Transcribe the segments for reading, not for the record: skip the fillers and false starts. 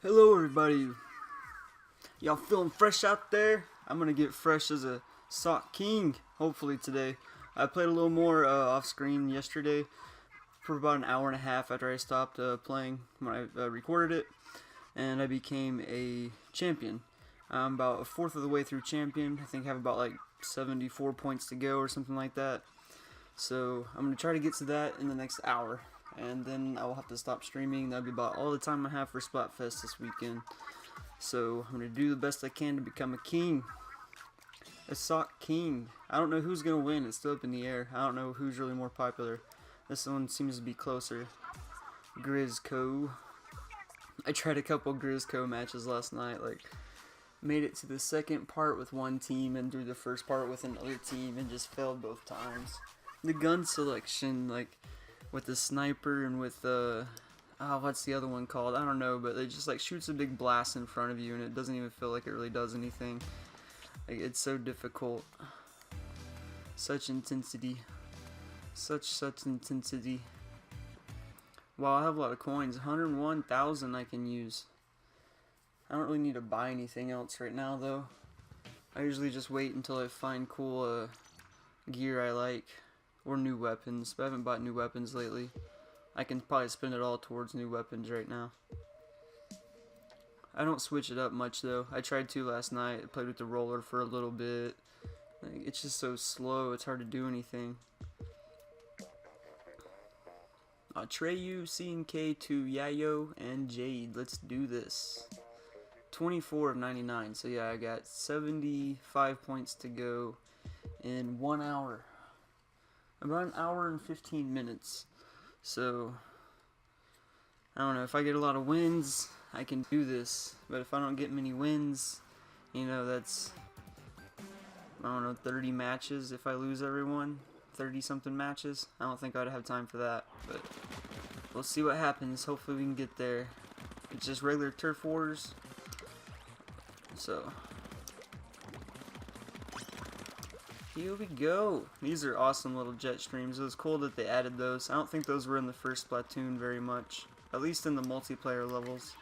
Hello everybody, y'all feeling fresh out there? I'm gonna get fresh as a sock king, hopefully today. I played a little more off screen yesterday for about an hour and a half after I stopped playing when I recorded it, and I became a champion. I'm about a fourth of the way through champion. I think I have about like 74 points to go or something like that. So I'm gonna try to get to that in the next hour, and then I will have to stop streaming. That'll be about all the time I have for Splatfest this weekend. So I'm gonna do the best I can to become a king, a sock king. I don't know who's gonna win. It's still up in the air. I don't know who's really more popular. This one seems to be closer. Grizzco. I tried a couple Grizzco matches last night. Like, made it to the second part with one team and through the first part with another team and just failed both times. The gun selection, like with the sniper and with what's the other one called? I don't know, but it just like shoots a big blast in front of you and it doesn't even feel like it really does anything. Like, it's so difficult. Such intensity. Such intensity. Wow, I have a lot of coins. 101,000 I can use. I don't really need to buy anything else right now though. I usually just wait until I find cool gear I like. Or new weapons, but I haven't bought new weapons lately. I can probably spend it all towards new weapons right now. I don't switch it up much though. I tried to last night. I played with the roller for a little bit. Like, it's just so slow, it's hard to do anything. Treyu, CNK to Yayo, and Jade. Let's do this. 24 of 99. So yeah, I got 75 points to go in 1 hour. About an hour and 15 minutes. So, I don't know, if I get a lot of wins, I can do this. But if I don't get many wins, you know, that's, I don't know, 30 matches if I lose everyone. 30 something matches. I don't think I'd have time for that. But we'll see what happens. Hopefully we can get there. It's just regular turf wars. So, here we go. These are awesome little jet streams. It was cool that they added those. I don't think those were in the first Splatoon very much. At least in the multiplayer levels.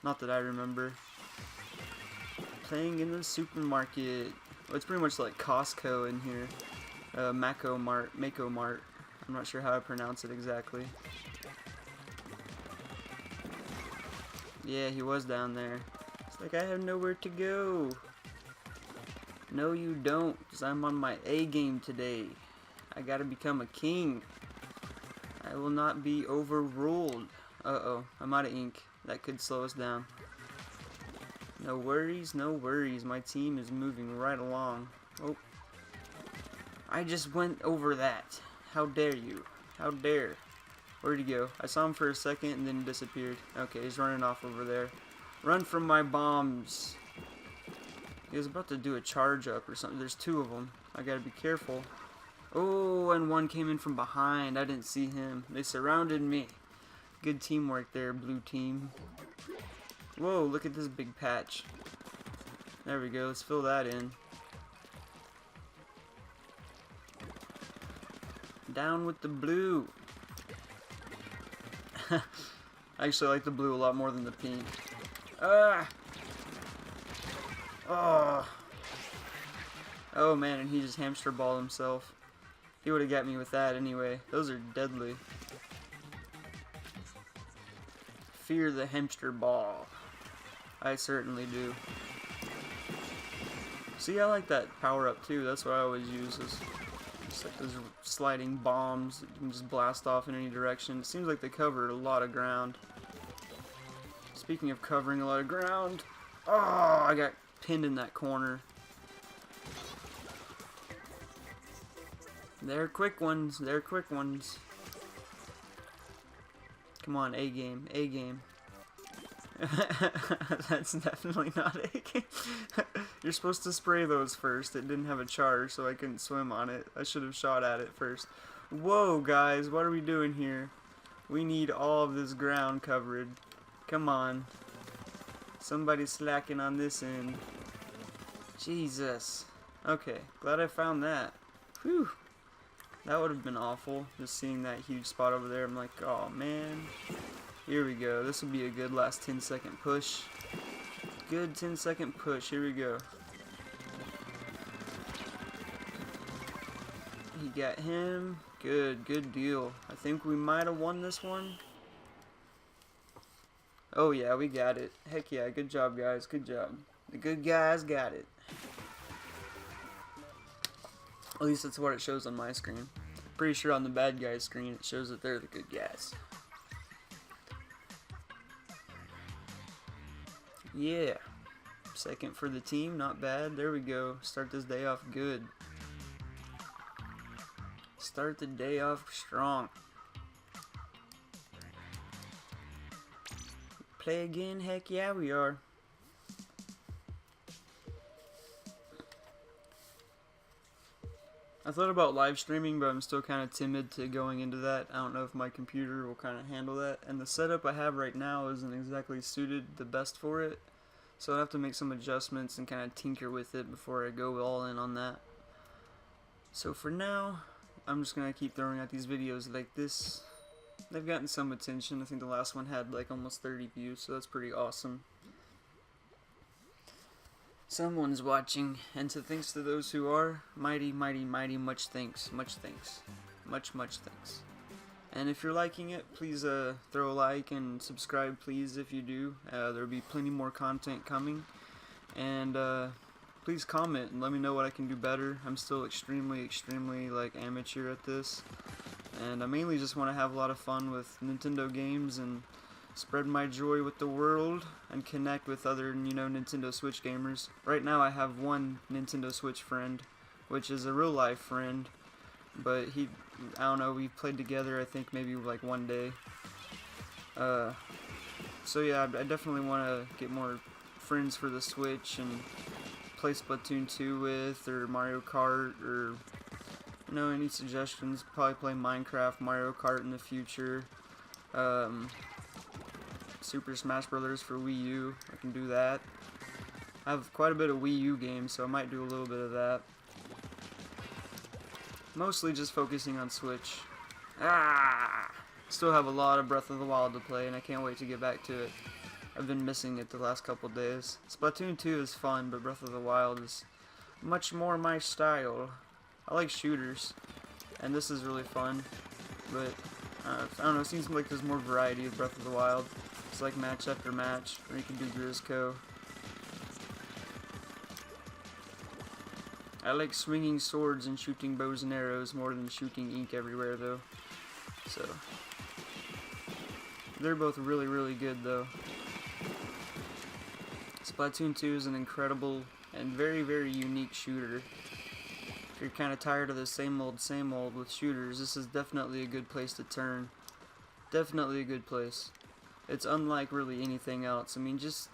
Not that I remember. Playing in the supermarket. Well, it's pretty much like Costco in here. Mako Mart. I'm not sure how I pronounce it exactly. Yeah, he was down there. It's like I have nowhere to go. No you don't, because I'm on my A game today. I gotta become a king. I will not be overruled. Uh-oh, I'm out of ink. That could slow us down. No worries, no worries. My team is moving right along. Oh. I just went over that. How dare you? How dare. Where'd he go? I saw him for a second and then he disappeared. Okay, he's running off over there. Run from my bombs. He was about to do a charge up or something. There's two of them. I gotta be careful. Oh, and one came in from behind. I didn't see him. They surrounded me. Good teamwork there, blue team. Whoa, look at this big patch. There we go. Let's fill that in. Down with the blue. I actually like the blue a lot more than the pink. Ah! Oh man, and he just hamster balled himself. He would have got me with that anyway. Those are deadly. Fear the hamster ball. I certainly do. See, I like that power up too. That's what I always use. Is just like those sliding bombs that you can just blast off in any direction. It seems like they cover a lot of ground. Speaking of covering a lot of ground, oh, I got pinned in that corner. They're quick ones. They're quick ones. Come on, A game. A game. That's definitely not A game. You're supposed to spray those first. It didn't have a charge, so I couldn't swim on it. I should have shot at it first. Whoa, guys. What are we doing here? We need all of this ground covered. Come on. Somebody's slacking on this end. Jesus. Okay, glad I found that. Whew. That would have been awful, just seeing that huge spot over there. I'm like, oh man. Here we go. This will be a good last 10-second push. Good 10-second push. Here we go. He got him. Good deal. I think we might have won this one. Oh yeah, we got it. Heck yeah, good job guys, good job. The good guys got it. At least that's what it shows on my screen. Pretty sure on the bad guys screen it shows that they're the good guys. Yeah. Second for the team, not bad. There we go. Start this day off good. Start the day off strong. Play again? Heck yeah, we are. I thought about live streaming, but I'm still kind of timid to going into that. I don't know if my computer will kind of handle that. And the setup I have right now isn't exactly suited the best for it. So I have to make some adjustments and kind of tinker with it before I go all in on that. So for now, I'm just going to keep throwing out these videos like this. They've gotten some attention. I think the last one had like almost 30 views, so that's pretty awesome. Someone's watching, and so thanks to those who are, mighty, much thanks. Much thanks. Much thanks. And if you're liking it, please throw a like and subscribe, please, if you do. There'll be plenty more content coming. And please comment and let me know what I can do better. I'm still extremely like amateur at this. And I mainly just want to have a lot of fun with Nintendo games and spread my joy with the world and connect with other, Nintendo Switch gamers. Right now I have one Nintendo Switch friend, which is a real life friend. But I don't know, we've played together I think maybe like one day. So yeah, I definitely want to get more friends for the Switch and play Splatoon 2 with, or Mario Kart, or any suggestions. Probably play Minecraft, Mario Kart in the future. Super Smash Brothers for Wii U, I can do that. I have quite a bit of Wii U games, so I might do a little bit of that. Mostly just focusing on Switch. Still have a lot of Breath of the Wild to play, and I can't wait to get back to it. I've been missing it the last couple days. Splatoon 2 is fun, but Breath of the Wild is much more my style. I like shooters, and this is really fun, but I don't know, it seems like there's more variety of Breath of the Wild. It's like match after match, or you can do Grisco. I like swinging swords and shooting bows and arrows more than shooting ink everywhere, though. So they're both really good, though. Splatoon 2 is an incredible and very unique shooter. If you're kind of tired of the same old with shooters, this is definitely a good place to turn. Definitely a good place. It's unlike really anything else. I mean, just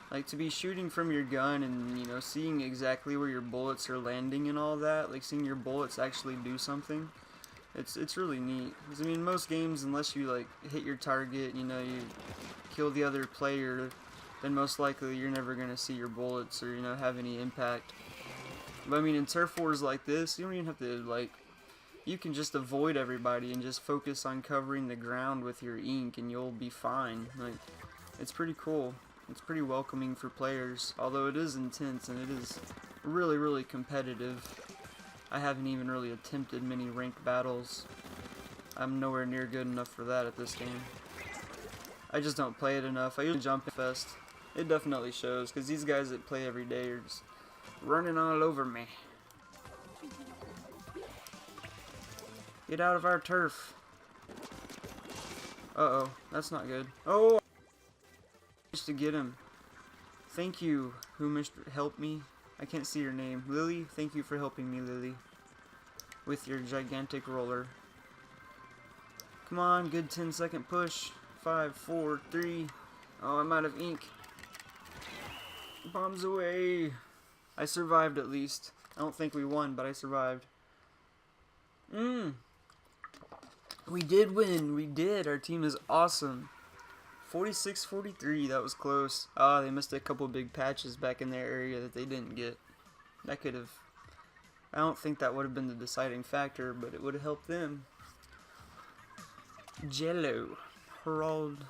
like to be shooting from your gun and seeing exactly where your bullets are landing and all that, like seeing your bullets actually do something. It's really neat. 'Cause, I mean, most games, unless you like hit your target, you kill the other player, then most likely you're never gonna see your bullets or have any impact. But I mean, in turf wars like this, you don't even have to you can just avoid everybody and just focus on covering the ground with your ink, and you'll be fine. Like, it's pretty cool. It's pretty welcoming for players, although it is intense and it is really competitive. I haven't even really attempted many ranked battles. I'm nowhere near good enough for that at this game. I just don't play it enough. I usually jump Fest. It definitely shows, because these guys that play every day are just running all over me. Get out of our turf. Uh-oh, that's not good. Oh! To get him. Thank you, who helped me. I can't see your name. Lily, thank you for helping me, Lily. With your gigantic roller. Come on, good 10-second push. 5, 4, 3. Oh, I'm out of ink. Bombs away. I survived at least. I don't think we won, but I survived. We did win. We did. Our team is awesome. 46-43, that was close. They missed a couple big patches back in their area that they didn't get. That could have... I don't think that would have been the deciding factor, but it would have helped them. Jello. Herald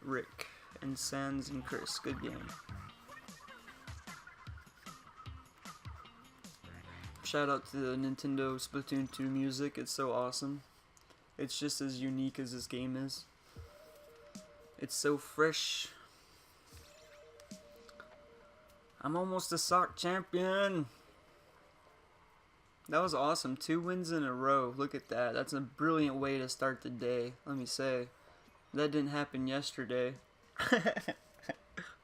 Rick and Sans and Chris. Good game. Shout out to the Nintendo Splatoon 2 music. It's so awesome. It's just as unique as this game is. It's so fresh. I'm almost a sock champion. That was awesome. 2 wins in a row. Look at that. That's a brilliant way to start the day. Let me say. That didn't happen yesterday. I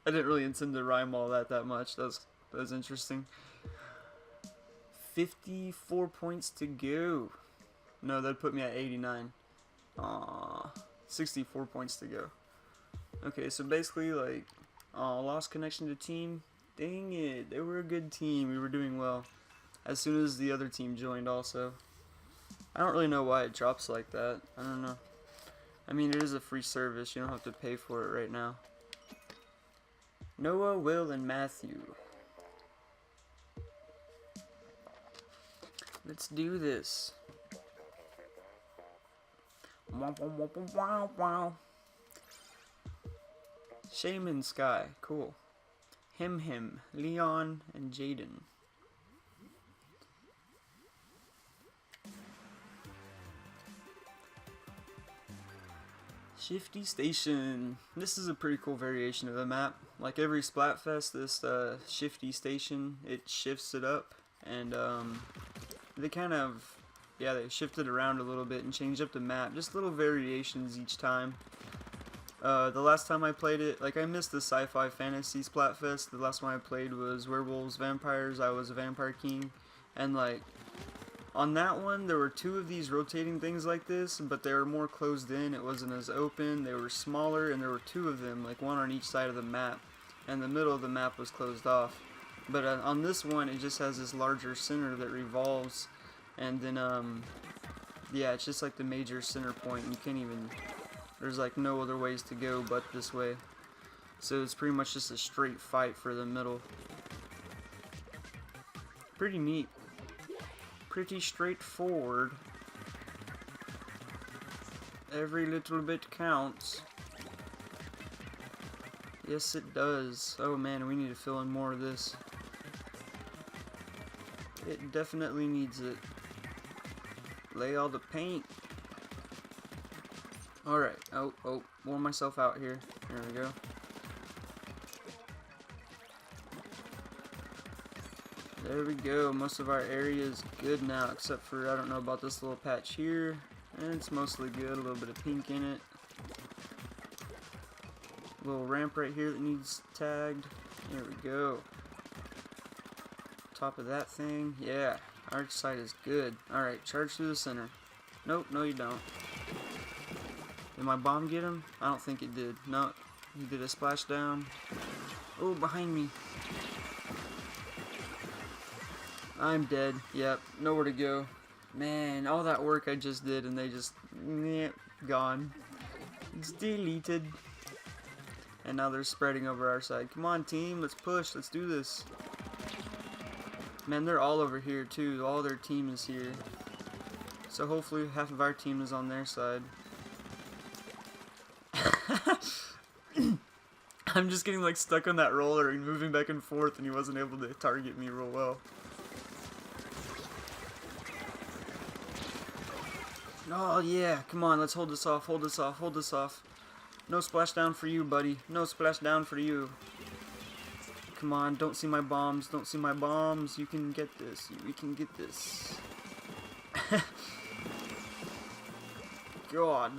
didn't really intend to rhyme all that much. That was interesting. 54 points to go. No, that'd put me at 89. Aww. 64 points to go. Okay, so basically, like, lost connection to team. Dang it. They were a good team. We were doing well. As soon as the other team joined also. I don't really know why it drops like that. I don't know. I mean, it is a free service. You don't have to pay for it right now. Noah, Will, and Matthew. Let's do this. Wow. Shaman Sky. Cool. Him, Leon, and Jaden. Shifty Station. This is a pretty cool variation of the map. Like every Splatfest, this Shifty Station, it shifts it up, and they kind of, yeah, they shifted around a little bit and changed up the map. Just little variations each time. The last time I played it, like I missed the sci-fi fantasy Splatfest. The last one I played was werewolves, vampires. I was a vampire king, and like on that one there were 2 of these rotating things like this, but they were more closed in. It wasn't as open. They were smaller, and there were 2 of them, like one on each side of the map, and the middle of the map was closed off. But on this one, it just has this larger center that revolves, and then yeah, it's just like the major center point. You can't even, there's like no other ways to go but this way. So it's pretty much just a straight fight for the middle. Pretty neat. Pretty straightforward. Every little bit counts. Yes, it does. Oh man, we need to fill in more of this. It definitely needs it. Lay all the paint. Alright. Oh, warm myself out here. There we go. There we go. Most of our area is good now, except for, I don't know about this little patch here. And it's mostly good. A little bit of pink in it. Little ramp right here that needs tagged. There we go. Top of that thing. Yeah. Our side is good. Alright, charge through the center. Nope, no you don't. Did my bomb get him? I don't think it did. No, he did a splashdown. Oh, behind me. I'm dead. Yep, nowhere to go. Man, all that work I just did and they just, gone. It's deleted. And now they're spreading over our side. Come on team, let's push, let's do this. Man, they're all over here too. All their team is here. So hopefully half of our team is on their side. I'm just getting like stuck on that roller and moving back and forth, and he wasn't able to target me real well. Oh yeah, come on, let's hold this off, hold this off, hold this off. No splashdown for you, buddy. No splashdown for you. Come on, don't see my bombs, don't see my bombs. You can get this, we can get this. God.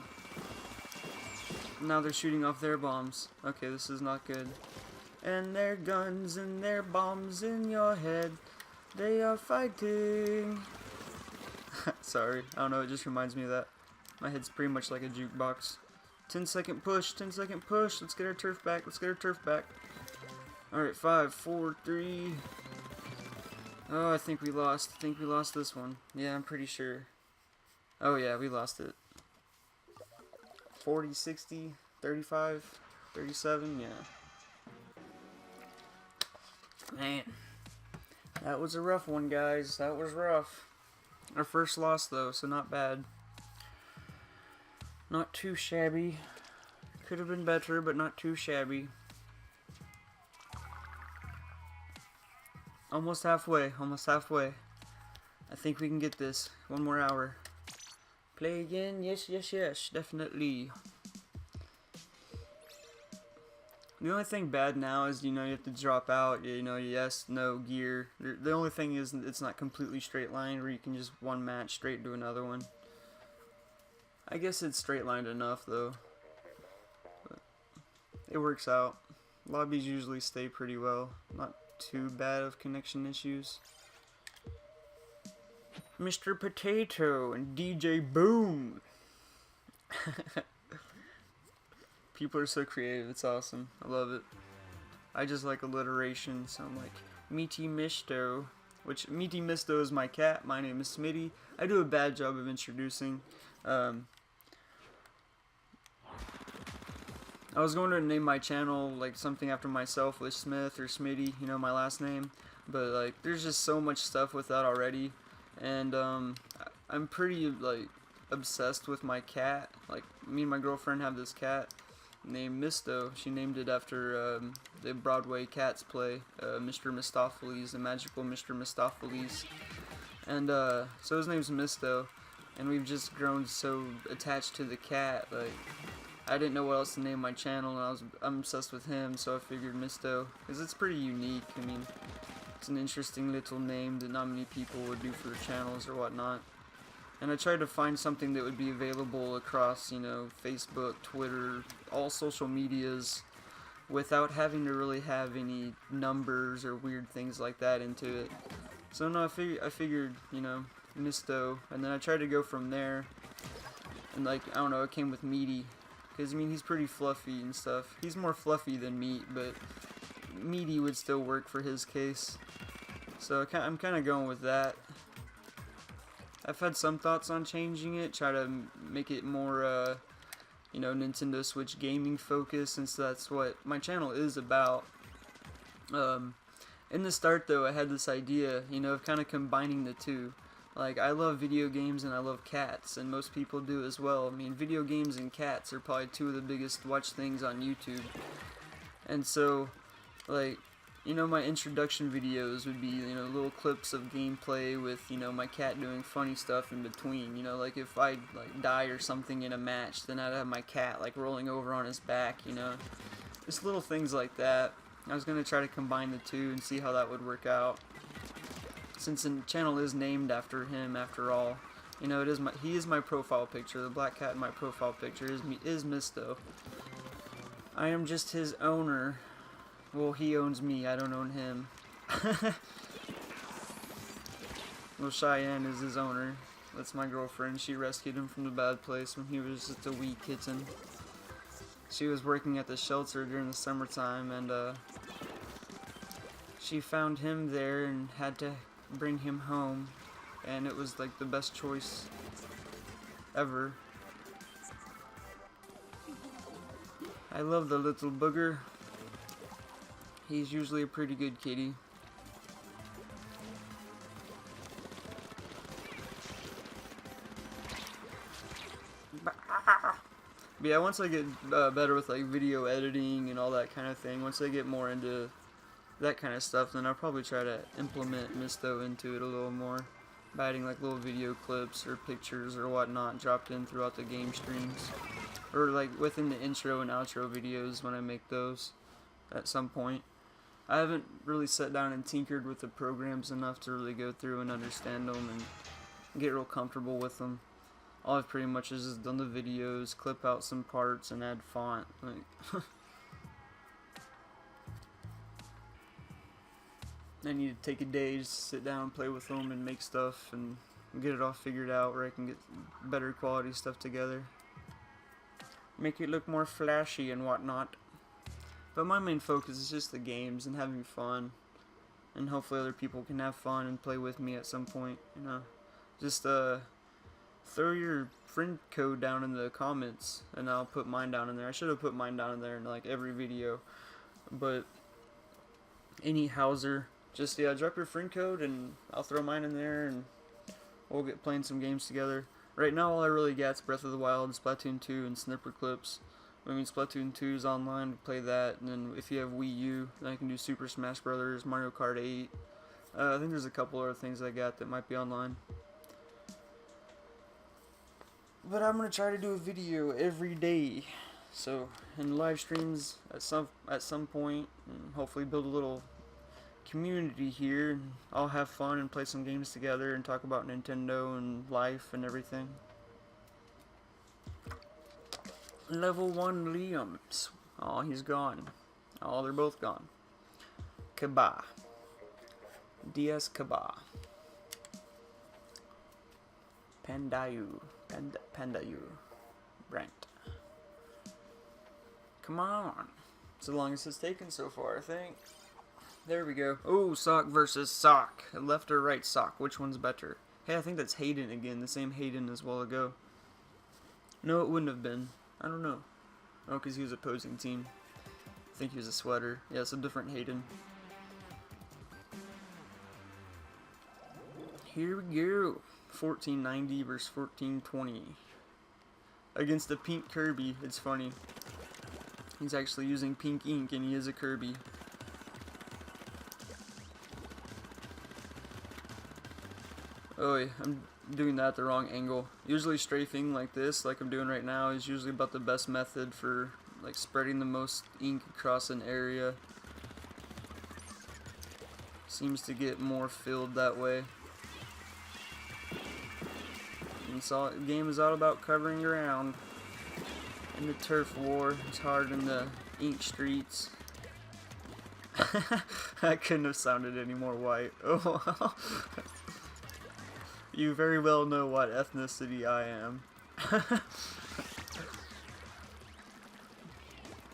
Now they're shooting off their bombs. Okay, this is not good. And their guns and their bombs in your head. They are fighting. Sorry, I don't know, it just reminds me of that. My head's pretty much like a jukebox. 10-second push, 10-second push. Let's get our turf back, let's get our turf back. Alright, 5, 4, 3. Oh, I think we lost. I think we lost this one. Yeah, I'm pretty sure. Oh yeah, we lost it. 40, 60, 35, 37, yeah. Man. That was a rough one, guys. That was rough. Our first loss, though, so not bad. Not too shabby. Could have been better, but not too shabby. Almost halfway, almost halfway. I think we can get this. 1 more hour. Play again? Yes, yes, yes, definitely. The only thing bad now is, you know, you have to drop out, you know, yes, no, gear. The only thing is it's not completely straight line where you can just one match straight to another one. I guess it's straight lined enough though. But it works out. Lobbies usually stay pretty well. Not too bad of connection issues. Mr. Potato and DJ Boom. People are so creative, it's awesome. I love it. I just like alliteration, so I'm like Meaty Misto, which Meaty Misto is my cat. My name is Smitty. I do a bad job of introducing. I was going to name my channel like something after myself with Smith or Smitty, you know, my last name. But like, there's just so much stuff with that already, and I'm pretty like obsessed with my cat. Like, me and my girlfriend have this cat named Misto. She named it after the Broadway Cats play, Mr. Mistopheles, the magical Mr. Mistopheles. And so his name's Misto, and we've just grown so attached to the cat. Like, I didn't know what else to name my channel, and I'm obsessed with him, so I figured Misto, because it's pretty unique. I mean, it's an interesting little name that not many people would do for their channels or whatnot. And I tried to find something that would be available across, you know, Facebook, Twitter, all social medias, without having to really have any numbers or weird things like that into it. So no, I figured, you know, Misto, and then I tried to go from there, and like, I don't know, it came with Meaty, because I mean, he's pretty fluffy and stuff. He's more fluffy than meat, but Meaty would still work for his case. So I'm kind of going with that. I've had some thoughts on changing it, try to make it more, you know, Nintendo Switch gaming focused, since that's what my channel is about. In the start though, I had this idea, you know, of kind of combining the two. Like, I love video games and I love cats, and most people do as well. I mean, video games and cats are probably two of the biggest watched things on YouTube. And so, like, you know, my introduction videos would be, you know, little clips of gameplay with, you know, my cat doing funny stuff in between. You know, like if I like die or something in a match, then I'd have my cat like rolling over on his back, you know. Just little things like that. I was gonna try to combine the two and see how that would work out. Since the channel is named after him, after all, you know, he is my profile picture. The black cat in my profile picture is Misto. I am just his owner. Well, he owns me, I don't own him. Well, Cheyenne is his owner. That's my girlfriend. She rescued him from the bad place when he was just a wee kitten. She was working at the shelter during the summertime, and she found him there and had to bring him home. And it was like the best choice ever. I love the little booger. He's usually a pretty good kitty. But yeah, once I get better with like video editing and all that kind of thing, once I get more into that kind of stuff, then I'll probably try to implement Misto into it a little more, by adding like little video clips or pictures or whatnot dropped in throughout the game streams, or like within the intro and outro videos when I make those at some point. I haven't really sat down and tinkered with the programs enough to really go through and understand them and get real comfortable with them. All I've pretty much is just done the videos, clip out some parts, and add font. Like, I need to take a day just to sit down, play with them, and make stuff, and get it all figured out where I can get better quality stuff together. Make it look more flashy and whatnot. But my main focus is just the games and having fun, and hopefully other people can have fun and play with me at some point, you know. Just throw your friend code down in the comments, and I'll put mine down in there. I should have put mine down in there in like every video, but any Hauser, just yeah, drop your friend code and I'll throw mine in there, and we'll get playing some games together. Right now all I really got is Breath of the Wild, Splatoon 2, and Snipper Clips. I mean, Splatoon 2 is online, play that, and then if you have Wii U, then I can do Super Smash Brothers, Mario Kart 8. I think there's a couple other things I got that might be online. But I'm gonna try to do a video every day, so in live streams at some point, and hopefully build a little community here. And I'll have fun and play some games together and talk about Nintendo and life and everything. Level 1 Liams. Oh, he's gone. Oh, they're both gone. Kaba. DS Kaba. Pandayu. Pandayu. Brent. Come on. It's the longest it's taken so far, I think. There we go. Oh, Sock versus Sock. Left or right Sock? Which one's better? Hey, I think that's Hayden again. The same Hayden as a while ago. No, it wouldn't have been. I don't know. Oh, because he was opposing team. I think he was a sweater. Yeah, it's a different Hayden. Here we go. 1490 versus 1420. Against the pink Kirby. It's funny. He's actually using pink ink and he is a Kirby. Oh, wait, I'm doing that at the wrong angle. Usually strafing like this, like I'm doing right now, is usually about the best method for like spreading the most ink across an area. Seems to get more filled that way. And so the game is all about covering ground. In the turf war, it's hard in the ink streets. I couldn't have sounded any more white. Oh. You very well know what ethnicity I am.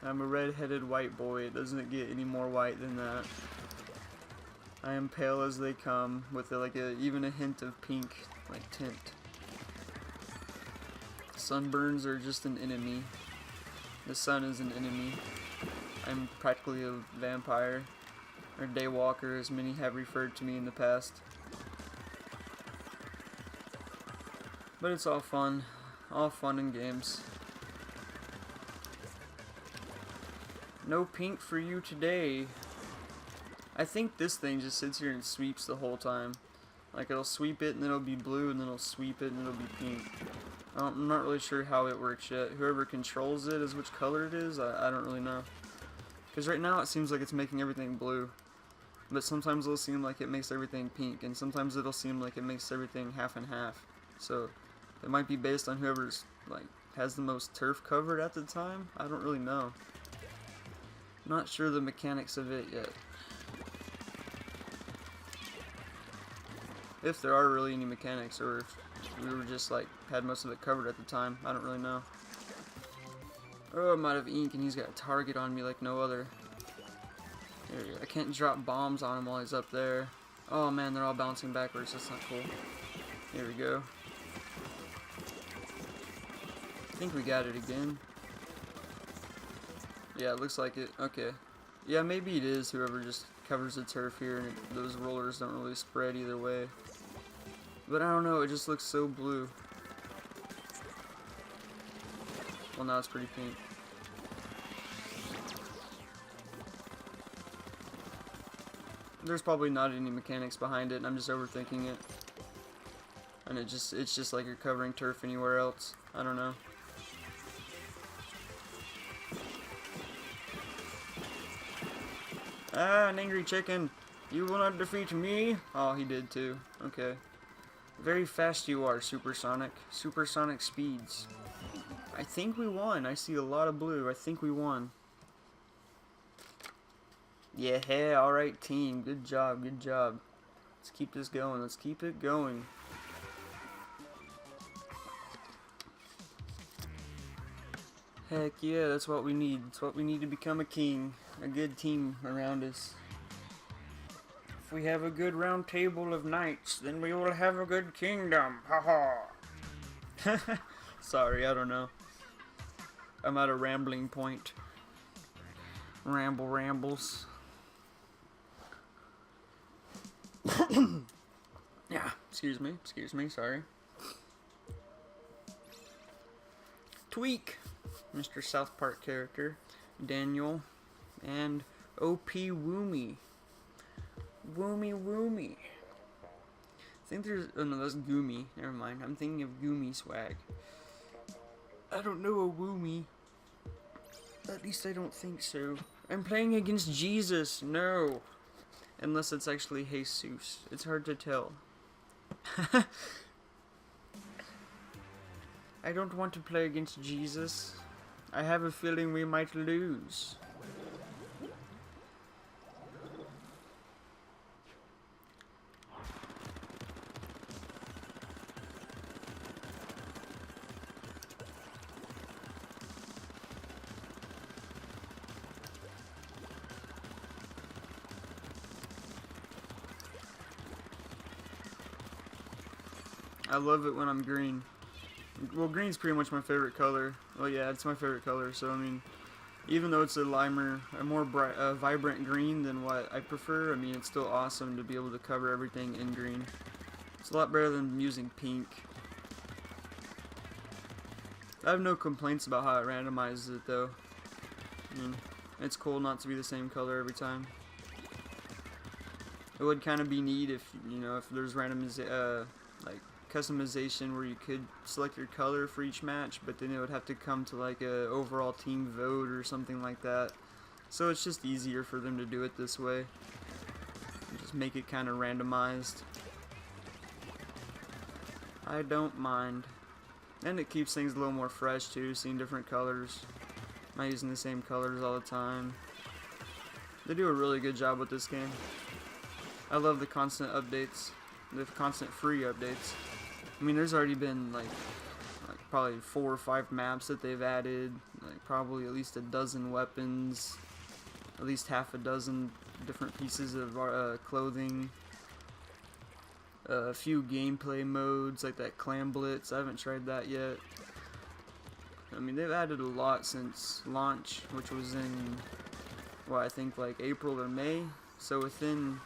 I'm a red-headed white boy. It doesn't get any more white than that. I am pale as they come, with even a hint of pink, like tint. Sunburns are just an enemy. The sun is an enemy. I'm practically a vampire, or daywalker, as many have referred to me in the past. But it's all fun and games. No pink for you today. I think this thing just sits here and sweeps the whole time. Like it'll sweep it and then it'll be blue and then it'll sweep it and it'll be pink. I'm not really sure how it works yet. Whoever controls it is which color it is, I don't really know. Because right now it seems like it's making everything blue. But sometimes it'll seem like it makes everything pink and sometimes it'll seem like it makes everything half and half. So it might be based on whoever's like has the most turf covered at the time. I don't really know. Not sure the mechanics of it yet. If there are really any mechanics, or if we were just like had most of it covered at the time, I don't really know. Oh, I'm out of ink and he's got a target on me like no other. There we go. I can't drop bombs on him while he's up there. Oh man, they're all bouncing backwards. That's not cool. Here we go. I think we got it again. Yeah, it looks like it. Okay. Yeah, maybe it is whoever just covers the turf here and those rollers don't really spread either way. But I don't know, it just looks so blue. Well, now it's pretty pink. There's probably not any mechanics behind it and I'm just overthinking it. And it's just like you're covering turf anywhere else. I don't know. Ah, an angry chicken. You will not defeat me. Oh, he did too. Okay. Very fast you are, Supersonic. Supersonic speeds. I think we won. I see a lot of blue. I think we won. Yeah, alright team. Good job, good job. Let's keep this going. Let's keep it going. Heck yeah, that's what we need. That's what we need to become a king. A good team around us. If we have a good round table of knights, then we will have a good kingdom. Ha ha. Sorry, I don't know. I'm at a rambling point. Rambles. Yeah, excuse me, sorry. Tweak. Mr. South Park character, Daniel, and OP Woomy. Woomy. I think there's, oh no, that's Goomy. Never mind. I'm thinking of Goomy swag. I don't know a Woomy. At least I don't think so. I'm playing against Jesus. No. Unless it's actually Jesus. It's hard to tell. I don't want to play against Jesus. I have a feeling we might lose. I love it when I'm green. Well, green's pretty much my favorite color. Well, yeah, it's my favorite color. So, I mean, even though it's a more bright, vibrant green than what I prefer, I mean, it's still awesome to be able to cover everything in green. It's a lot better than using pink. I have no complaints about how it randomizes it, though. I mean, it's cool not to be the same color every time. It would kind of be neat if, you know, if there's like customization where you could select your color for each match, but then it would have to come to like a overall team vote or something like that. So it's just easier for them to do it this way. Just make it kind of randomized. I don't mind. And it keeps things a little more fresh too, seeing different colors. I'm not using the same colors all the time. They do a really good job with this game. I love the constant updates. The constant free updates. I mean, there's already been like probably 4 or 5 maps that they've added, like probably at least a dozen weapons, at least half a dozen different pieces of clothing, a few gameplay modes like that Clam Blitz. I haven't tried that yet. I mean, they've added a lot since launch, which was in, well, I think like April or May. So within,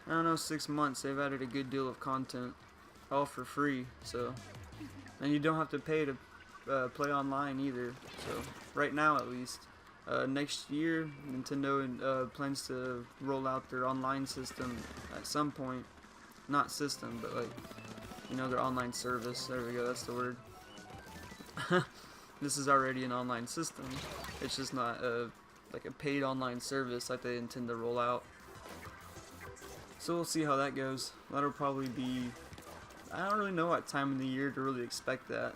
I don't know, 6 months, they've added a good deal of content, all for free. So, and you don't have to pay to play online either. So, right now at least. Next year, Nintendo plans to roll out their online system at some point. Not system, but like, you know, their online service. There we go, that's the word. This is already an online system. It's just not like a paid online service like they intend to roll out. So we'll see how that goes. That'll probably be, I don't really know what time of the year to really expect that.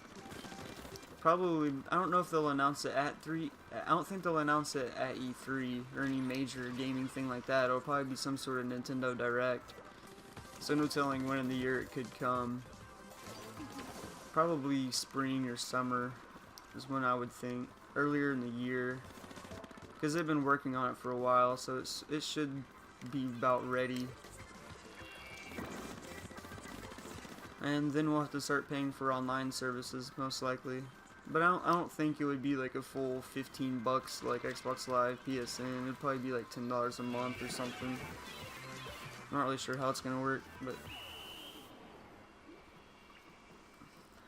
Probably, I don't know if they'll announce it at I don't think they'll announce it at E3 or any major gaming thing like that. It'll probably be some sort of Nintendo Direct. So no telling when in the year it could come. Probably spring or summer is when I would think. Earlier in the year. Because they've been working on it for a while, so it should be about ready. And then we'll have to start paying for online services, most likely. But I don't think it would be like a full $15 like Xbox Live, PSN. It'd probably be like $10 a month or something. I'm not really sure how it's gonna work, but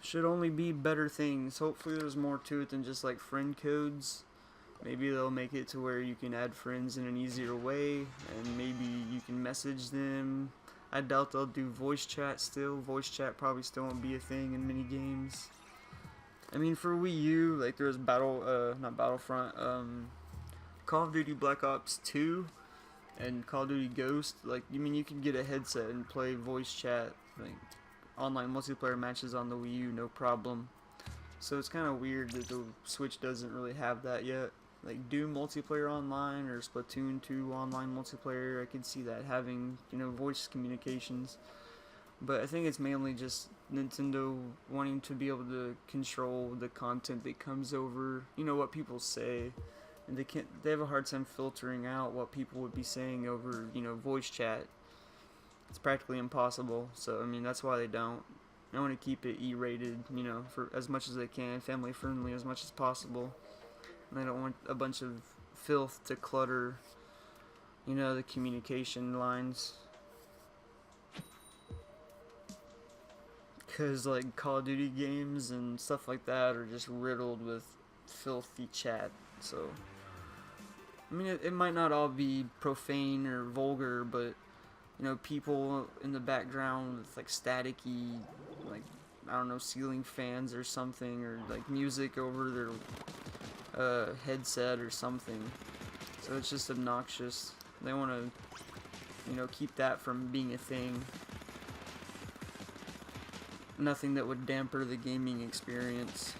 should only be better things. Hopefully there's more to it than just like friend codes. Maybe they'll make it to where you can add friends in an easier way, and maybe you can message them. I doubt they'll do voice chat still. Voice chat probably still won't be a thing in many games. I mean, for Wii U, like there was not Battlefront, Call of Duty Black Ops 2 and Call of Duty Ghost. Like, you mean you can get a headset and play voice chat, like online multiplayer matches on the Wii U, no problem. So it's kind of weird that the Switch doesn't really have that yet. Like Doom multiplayer online or Splatoon 2 online multiplayer, I could see that having, you know, voice communications. But I think it's mainly just Nintendo wanting to be able to control the content that comes over, you know, what people say. And they have a hard time filtering out what people would be saying over, you know, voice chat. It's practically impossible. So, I mean, that's why they don't. They want to keep it E-rated, you know, for as much as they can, family friendly as much as possible. And they don't want a bunch of filth to clutter, you know, the communication lines. Because, like, Call of Duty games and stuff like that are just riddled with filthy chat. So I mean, it might not all be profane or vulgar, but you know, people in the background with like staticky, like I don't know, ceiling fans or something, or like music over their headset or something. So it's just obnoxious. They want to, you know, keep that from being a thing. Nothing that would damper the gaming experience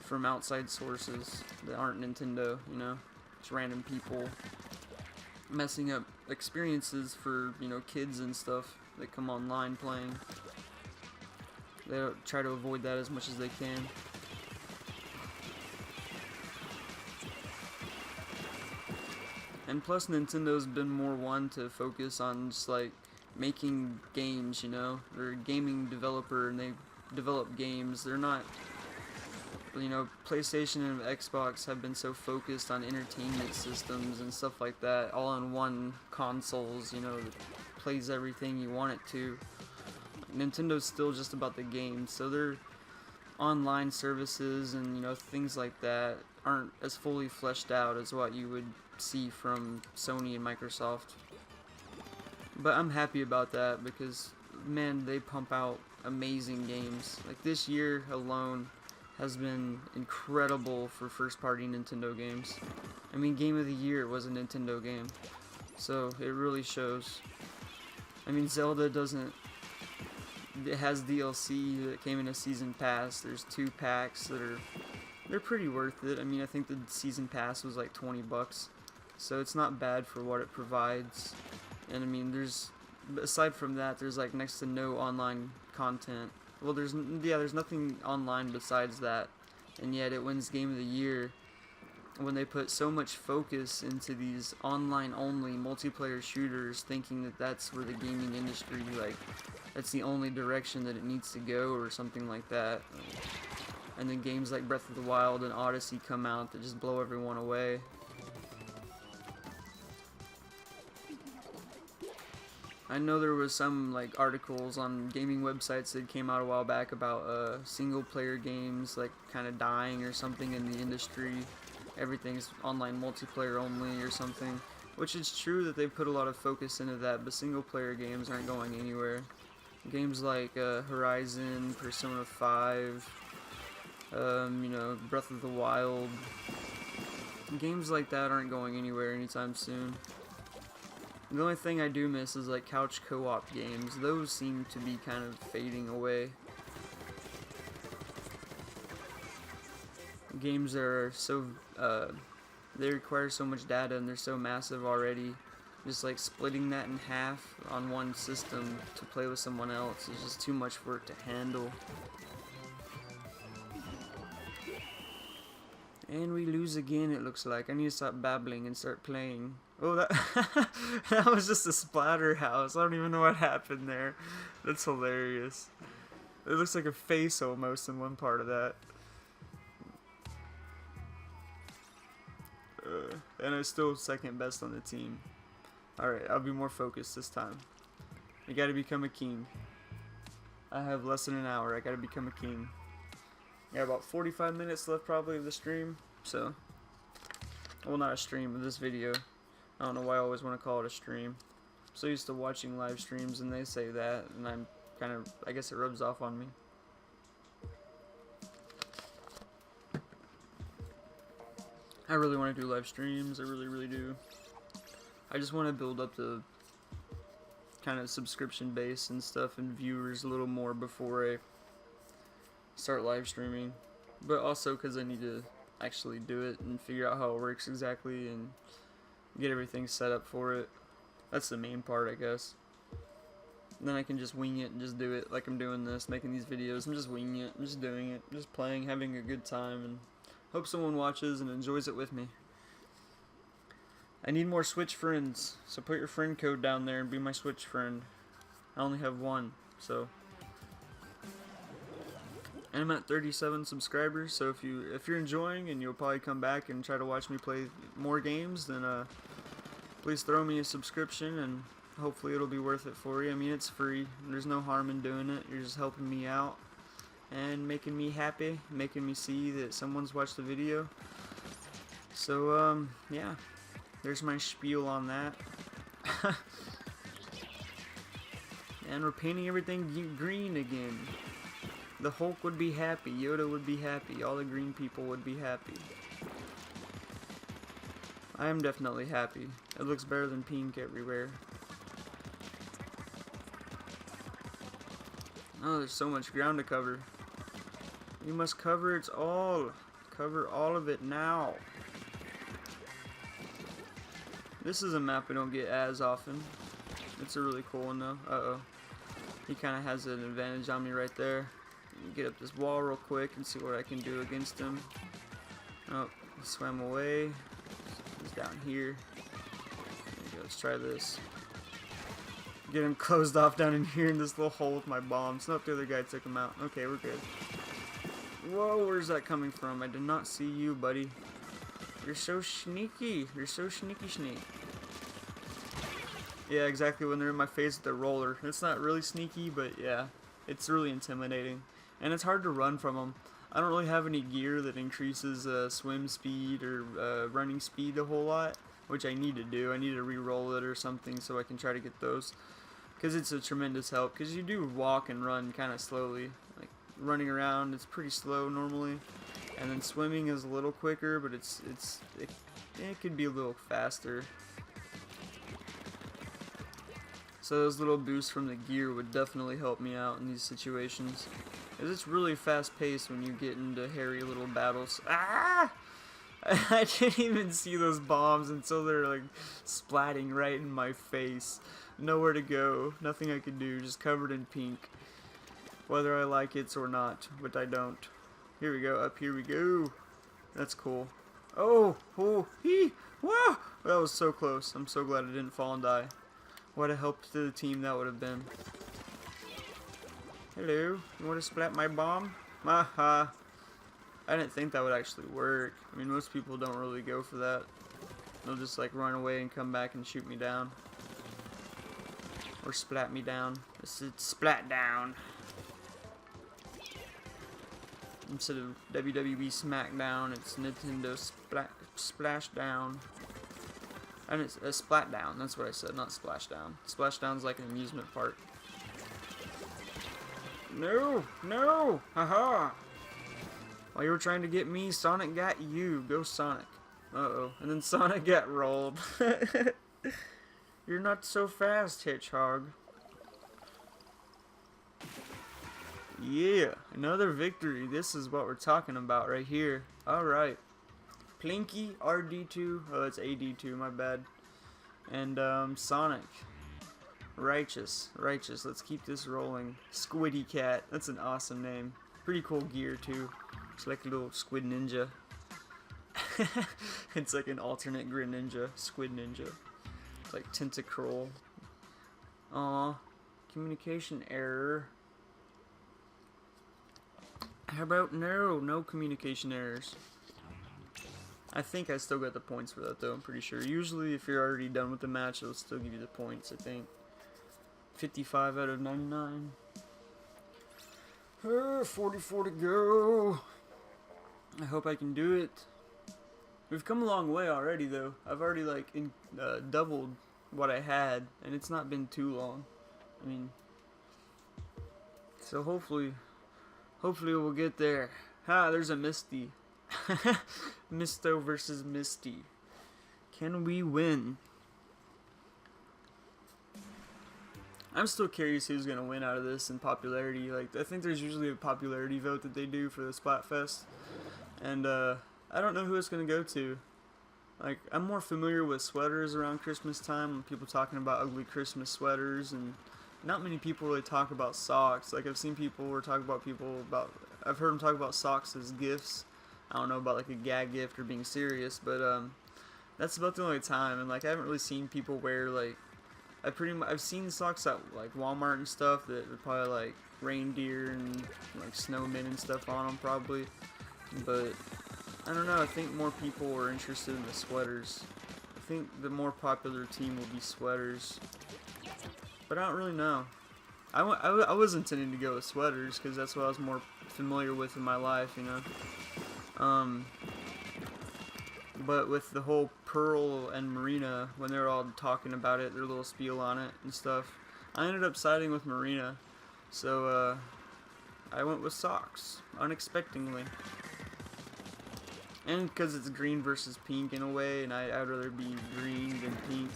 from outside sources that aren't Nintendo, you know, just random people messing up experiences for, you know, kids and stuff that come online playing. They try to avoid that as much as they can. And plus, Nintendo's been more one to focus on just like making games, you know. They're a gaming developer and they develop games. They're not, you know, PlayStation and Xbox have been so focused on entertainment systems and stuff like that, all in one consoles, you know, that plays everything you want it to. Nintendo's still just about the games, so their online services and, you know, things like that aren't as fully fleshed out as what you would see from Sony and Microsoft. But I'm happy about that because, man, they pump out amazing games. Like this year alone has been incredible for first-party Nintendo games. I mean, Game of the Year was a Nintendo game, so it really shows. I mean, Zelda doesn't... It has DLC that came in a season pass. There's 2 packs that they're pretty worth it. I mean, I think the season pass was like $20, so it's not bad for what it provides. And I mean, aside from that, there's like next to no online content. Well, there's nothing online besides that, and yet it wins Game of the Year when they put so much focus into these online-only multiplayer shooters, thinking that that's where the gaming industry, like, that's the only direction that it needs to go, or something like that. And then games like Breath of the Wild and Odyssey come out that just blow everyone away. I know there was some like articles on gaming websites that came out a while back about single-player games like kind of dying or something in the industry. Everything's online multiplayer only or something, which is true that they put a lot of focus into that, but single-player games aren't going anywhere. Games like Horizon, Persona 5, you know, Breath of the Wild, games like that aren't going anywhere anytime soon. The only thing I do miss is like couch co-op games. Those seem to be kind of fading away. Games are so, they require so much data and they're so massive already. Just like splitting that in half on one system to play with someone else is just too much work to handle. And we lose again, it looks like. I need to stop babbling and start playing. Oh, that that was just a splatter house. I don't even know what happened there. That's hilarious. It looks like a face almost in one part of that. And I'm still second best on the team. Alright, I'll be more focused this time. I gotta become a king. I have less than an hour. I gotta become a king. I got about 45 minutes left probably of the stream. So, well, not a stream, but this video. I don't know why I always want to call it a stream. I'm so used to watching live streams and they say that, and I'm kind of, I guess it rubs off on me. I really want to do live streams, I really, really do. I just want to build up the kind of subscription base and stuff and viewers a little more before I start live streaming. But also because I need to actually do it and figure out how it works exactly and get everything set up for it. That's the main part, I guess. And then I can just wing it and just do it like I'm doing this, making these videos. I'm just winging it, I'm just doing it, I'm just playing, having a good time, and hope someone watches and enjoys it with me. I need more Switch friends, so put your friend code down there and be my Switch friend. I only have one, so. And I'm at 37 subscribers, so if you're enjoying and you'll probably come back and try to watch me play more games, then please throw me a subscription and hopefully it'll be worth it for you. I mean, it's free. There's no harm in doing it. You're just helping me out. and making me happy, making me see that someone's watched the video. So yeah, there's my spiel on that. And we're painting everything green again. The Hulk would be happy, Yoda would be happy, all the green people would be happy. I am definitely happy. It looks better than pink everywhere. Oh, there's so much ground to cover. You must cover it all. Cover all of it now. This is a map we don't get as often. It's a really cool one though. Uh-oh. He kind of has an advantage on me right there. Get up this wall real quick and see what I can do against him. Oh, he swam away. He's down here. There we go, let's try this. Get him closed off down in here in this little hole with my bombs. Nope, the other guy took him out. Okay, we're good. Whoa, where's that coming from? I did not see you, buddy. You're so sneaky. You're so sneaky sneak. Yeah, exactly, when they're in my face with the roller. It's not really sneaky, but yeah, it's really intimidating. And it's hard to run from them. I don't really have any gear that increases swim speed or running speed a whole lot, which I need to do. I need to re-roll it or something so I can try to get those. Because it's a tremendous help. Because you do walk and run kind of slowly. Like running around, it's pretty slow normally. And then swimming is a little quicker, but it could be a little faster. So those little boosts from the gear would definitely help me out in these situations. Because it's really fast paced when you get into hairy little battles. Ah! I didn't even see those bombs until they're like splatting right in my face. Nowhere to go, nothing I could do, just covered in pink. Whether I like it or not, but I don't. Here we go, up here we go. That's cool. Oh, hee, wow! That was so close. I'm so glad I didn't fall and die. What a help to the team that would have been. Hello, you want to splat my bomb? Haha. I didn't think that would actually work. I mean, most people don't really go for that. They'll just like run away and come back and shoot me down. Or splat me down. This is splat down. Instead of WWE SmackDown, it's Nintendo Splashdown. And it's a Splatdown, that's what I said, not Splashdown. Splashdown's like an amusement park. No! No! Haha! While you were trying to get me, Sonic got you. Go Sonic. Uh-oh. And then Sonic got rolled. You're not so fast, Hedgehog. Yeah, another victory. This is what we're talking about right here. Alright. Plinky, RD2. Oh, that's AD2, my bad. And, Sonic. Righteous. Righteous. Let's keep this rolling. Squiddy Cat. That's an awesome name. Pretty cool gear, too. It's like a little squid ninja. It's like an alternate grid ninja. Squid ninja. It's like Tentacruel. Aw. Communication error. How about no communication errors? I think I still got the points for that though, I'm pretty sure. Usually if you're already done with the match, it'll still give you the points, I think. 55 out of 99. 44 to go. I hope I can do it. We've come a long way already though. I've already like doubled what I had, and it's not been too long. I mean, so hopefully we'll get there. Ha, there's a Misty. Misto versus Misty. Can we win? I'm still curious who's gonna win out of this in popularity. Like, I think there's usually a popularity vote that they do for the Splatfest, and I don't know who it's gonna go to. Like, I'm more familiar with sweaters around Christmas time, and people talking about ugly Christmas sweaters, and not many people really talk about socks. Like, I've seen people I've heard them talk about socks as gifts. I don't know about like a gag gift or being serious, but that's about the only time. And like, I haven't really seen people wear like, I've seen socks at like Walmart and stuff that are probably like reindeer and like snowmen and stuff on them probably, but I don't know. I think more people are interested in the sweaters. I think the more popular team will be sweaters, but I don't really know. I was intending to go with sweaters because that's what I was more familiar with in my life, you know. But with the whole Pearl and Marina, when they were all talking about it, their little spiel on it and stuff, I ended up siding with Marina. So, I went with socks, unexpectedly. And because it's green versus pink in a way, and I'd rather be green than pink.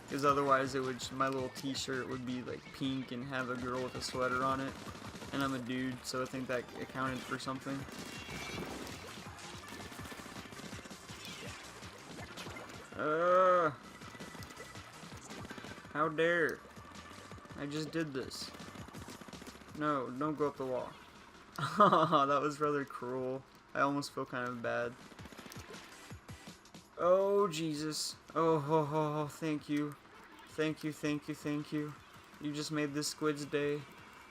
Because otherwise my little t-shirt would be like pink and have a girl with a sweater on it. And I'm a dude, so I think that accounted for something. How dare. I just did this. No, don't go up the wall. That was rather cruel. I almost feel kind of bad. Oh, Jesus. Oh, thank you. Thank you, thank you, thank you. You just made this squid's day.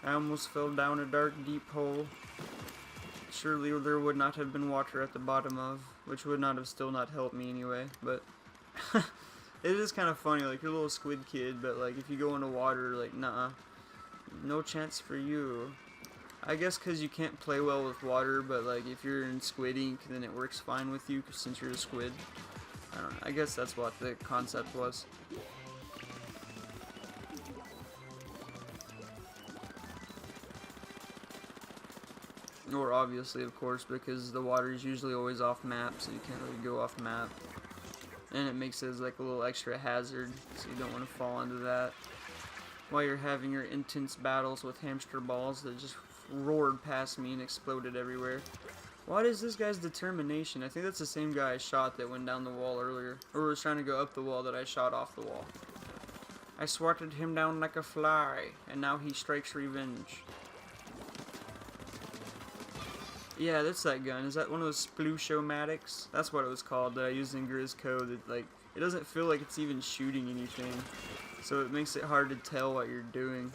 I almost fell down a dark, deep hole. Surely there would not have been water at the bottom of, which would not have still not helped me anyway, but it is kind of funny, like you're a little squid kid, but like if you go into water, like nah, no chance for you. I guess because you can't play well with water, but like if you're in squid ink, then it works fine with you since you're a squid. I don't know, I guess that's what the concept was. Or obviously, of course, because the water is usually always off map, so you can't really go off map. And it makes it as like a little extra hazard, so you don't want to fall into that. While you're having your intense battles with hamster balls that just roared past me and exploded everywhere. What is this guy's determination? I think that's the same guy I shot that went down the wall earlier. Or was trying to go up the wall that I shot off the wall. I swatted him down like a fly, and now he strikes revenge. Yeah, that's that gun. Is that one of those Splatfest? That's what it was called that I used in Grizz Code. It doesn't feel like it's even shooting anything, so it makes it hard to tell what you're doing.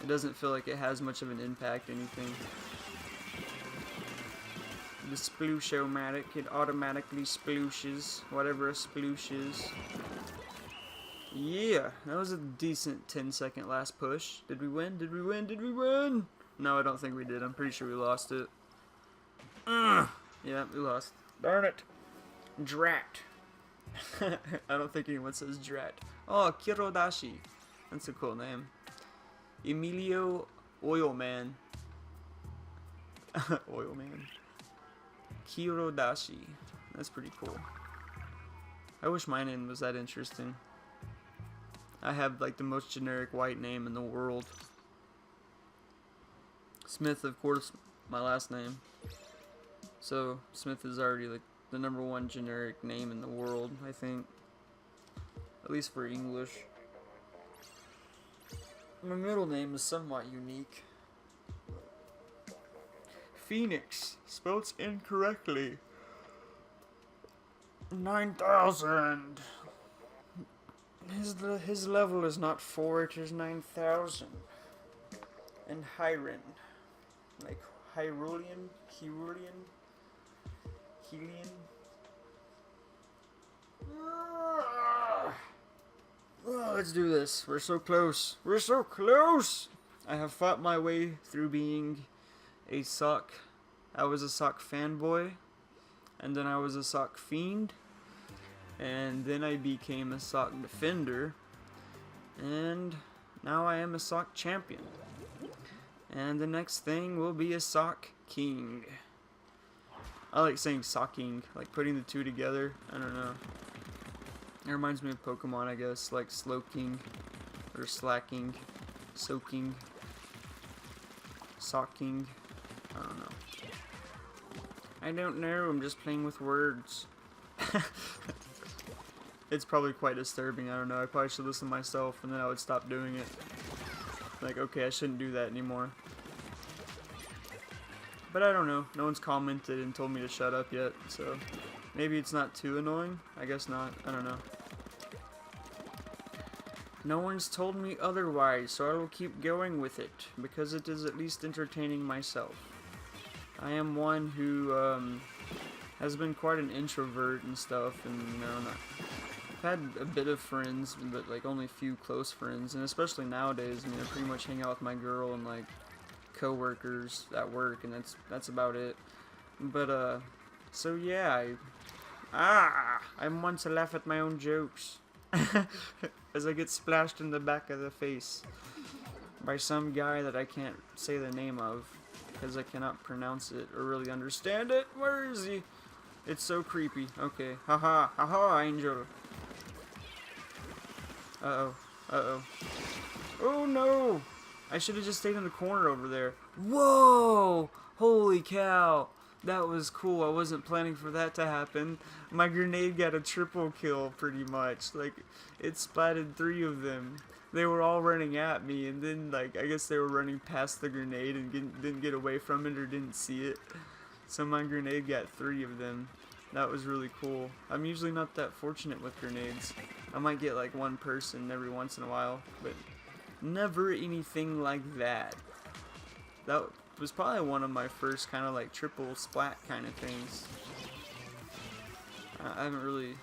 It doesn't feel like it has much of an impact, anything. The Splatfest, it automatically splooshes, whatever a sploosh is. Yeah, that was a decent 10-second last push. Did we win? Did we win? Did we win? No, I don't think we did. I'm pretty sure we lost it. Yeah, we lost. Darn it. Drat. I don't think anyone says drat. Oh, Kirodashi. That's a cool name. Emilio Oilman. Oilman. Kirodashi. That's pretty cool. I wish my name was that interesting. I have like the most generic white name in the world. Smith, of course, my last name. So Smith is already like the #1 generic name in the world, I think. At least for English. My middle name is somewhat unique. Phoenix, spelled incorrectly. 9,000. His level is not 4, it is 9,000. And Hyren, like Hyrulean, Helian. Oh, let's do this. We're so close. We're so close. I have fought my way through being a sock. I was a sock fanboy, and then I was a sock fiend, and then I became a sock defender, and now I am a sock champion. And the next thing will be a sock king. I like saying socking, like putting the two together. I don't know. It reminds me of Pokemon, I guess, like Slowking, or Slacking, Soaking, Socking. I don't know. I don't know, I'm just playing with words. It's probably quite disturbing, I don't know. I probably should listen to myself and then I would stop doing it. Like, okay, I shouldn't do that anymore. But I don't know. No one's commented and told me to shut up yet, so maybe it's not too annoying. I guess not. I don't know. No one's told me otherwise, so I will keep going with it, because it is at least entertaining myself. I am one who has been quite an introvert and stuff, and you know, I've had a bit of friends, but like only a few close friends, and especially nowadays, I mean, I pretty much hang out with my girl and like coworkers at work, and that's about it. But so yeah, I want to laugh at my own jokes as I get splashed in the back of the face by some guy that I can't say the name of because I cannot pronounce it or really understand it. Where is he? It's so creepy. Okay, haha, haha, Angel. Uh-oh, uh-oh. Oh no! I should have just stayed in the corner over there. Whoa! Holy cow! That was cool. I wasn't planning for that to happen. My grenade got a triple kill, pretty much. Like, it splatted 3 of them. They were all running at me, and then, like, I guess they were running past the grenade and didn't get away from it or didn't see it. So my grenade got 3 of them. That was really cool. I'm usually not that fortunate with grenades. I might get, like, 1 person every once in a while, but never anything like that. That was probably one of my first kind of like triple splat kind of things. I haven't really...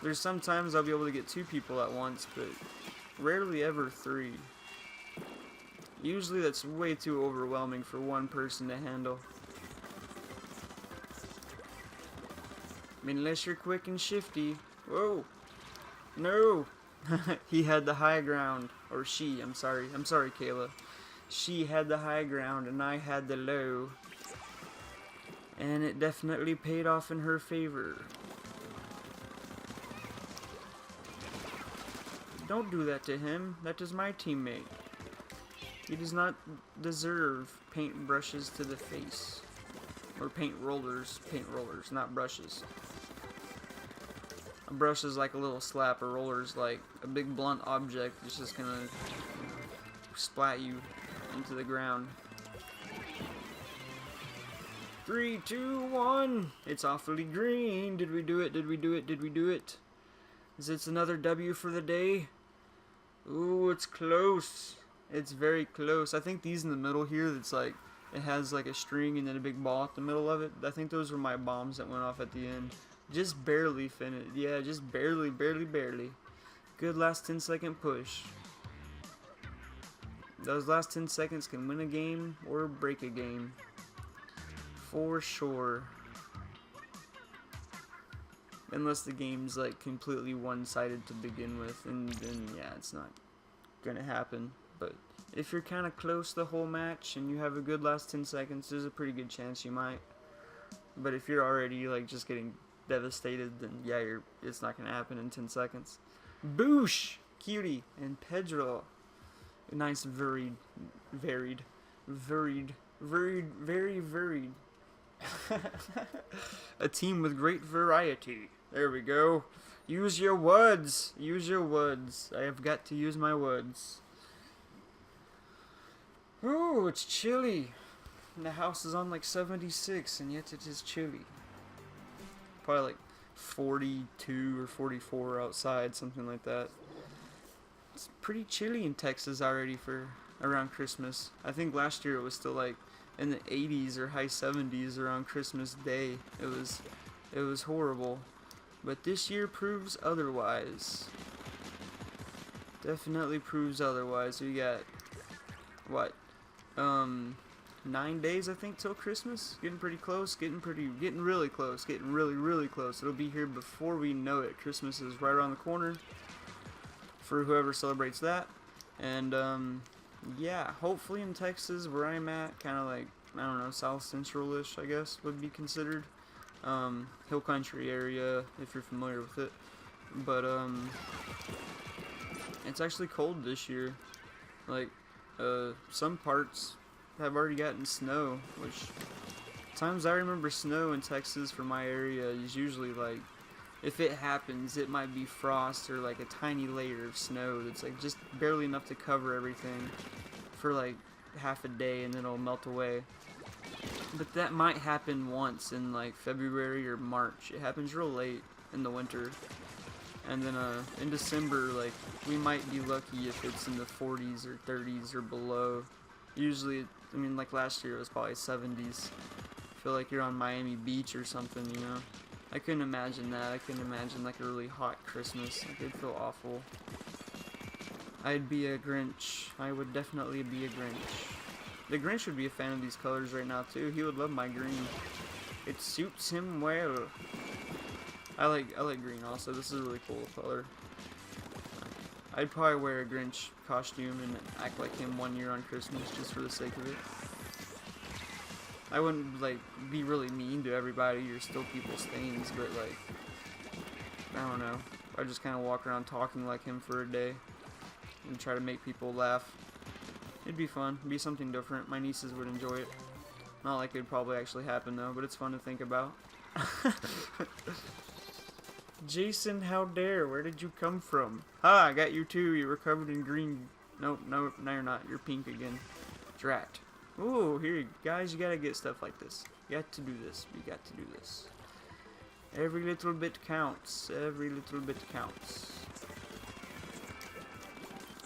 There's sometimes I'll be able to get 2 people at once, but rarely ever 3. Usually that's way too overwhelming for 1 person to handle. I mean, unless you're quick and shifty. Whoa! No! He had the high ground. Or she, I'm sorry, Kayla. She had the high ground and I had the low. And it definitely paid off in her favor. Don't do that to him. That is my teammate. He does not deserve paint brushes to the face. Or paint rollers, not brushes. A brush is like a little slap, a roller is like a big blunt object. It's just gonna splat you into the ground. 3, 2, 1. It's awfully green. Did we do it? Did we do it? Did we do it? Is this another W for the day? Ooh, it's close. It's very close. I think these in the middle here, that's like, it has like a string and then a big ball at the middle of it. I think those were my bombs that went off at the end. Just barely finished. Yeah, just barely. Good last 10-second push. Those last 10 seconds can win a game or break a game. For sure. Unless the game's like completely one-sided to begin with, and then yeah, it's not gonna happen. But if you're kind of close the whole match and you have a good last 10 seconds, there's a pretty good chance you might. But if you're already like just getting devastated, then yeah, it's not gonna happen in 10 seconds. Boosh! Cutie and Pedro. Nice, very varied. A team with great variety. There we go. Use your words. Use your words. I have got to use my words. Ooh, it's chilly. And the house is on like 76, and yet it is chilly. Probably like 42 or 44 outside, something like that. It's pretty chilly in Texas already for around Christmas. I think last year it was still like in the 80s or high 70s around Christmas Day. It was horrible. But this year proves otherwise. Definitely proves otherwise. We got what? 9 days I think till Christmas. Getting pretty close, getting really close, getting really close. It'll be here before we know it. Christmas is right around the corner for whoever celebrates that. And yeah, hopefully in Texas where I'm at, kind of like, I don't know, South Central-ish I guess would be considered. Hill country area, if you're familiar with it. But it's actually cold this year. Like some parts have already gotten snow, which times I remember snow in Texas for my area is usually like, if it happens, it might be frost or like a tiny layer of snow that's like just barely enough to cover everything for like half a day, and then it'll melt away. But that might happen once in like February or March. It happens real late in the winter. And then in December, like, we might be lucky if it's in the 40s or 30s or below. Usually, I mean, like last year it was probably 70s. I feel like you're on Miami Beach or something, you know? I couldn't imagine that. I couldn't imagine like a really hot Christmas. Like, it'd feel awful. I'd be a Grinch. I would definitely be a Grinch. The Grinch would be a fan of these colors right now too. He would love my green. It suits him well. I like green also. This is a really cool color. I'd probably wear a Grinch costume and act like him one year on Christmas just for the sake of it. I wouldn't like be really mean to everybody or steal people's things, but like, I don't know. I just kind of walk around talking like him for a day and try to make people laugh. It'd be fun. It'd be something different. My nieces would enjoy it. Not like it'd probably actually happen though, but it's fun to think about. Jason, how dare? Where did you come from? Ha! I got you too. You were covered in green. Nope, no, now you're not. You're pink again. Drat. Ooh, here, you guys, you gotta get stuff like this. You got to do this. You got to do this. Every little bit counts. Every little bit counts.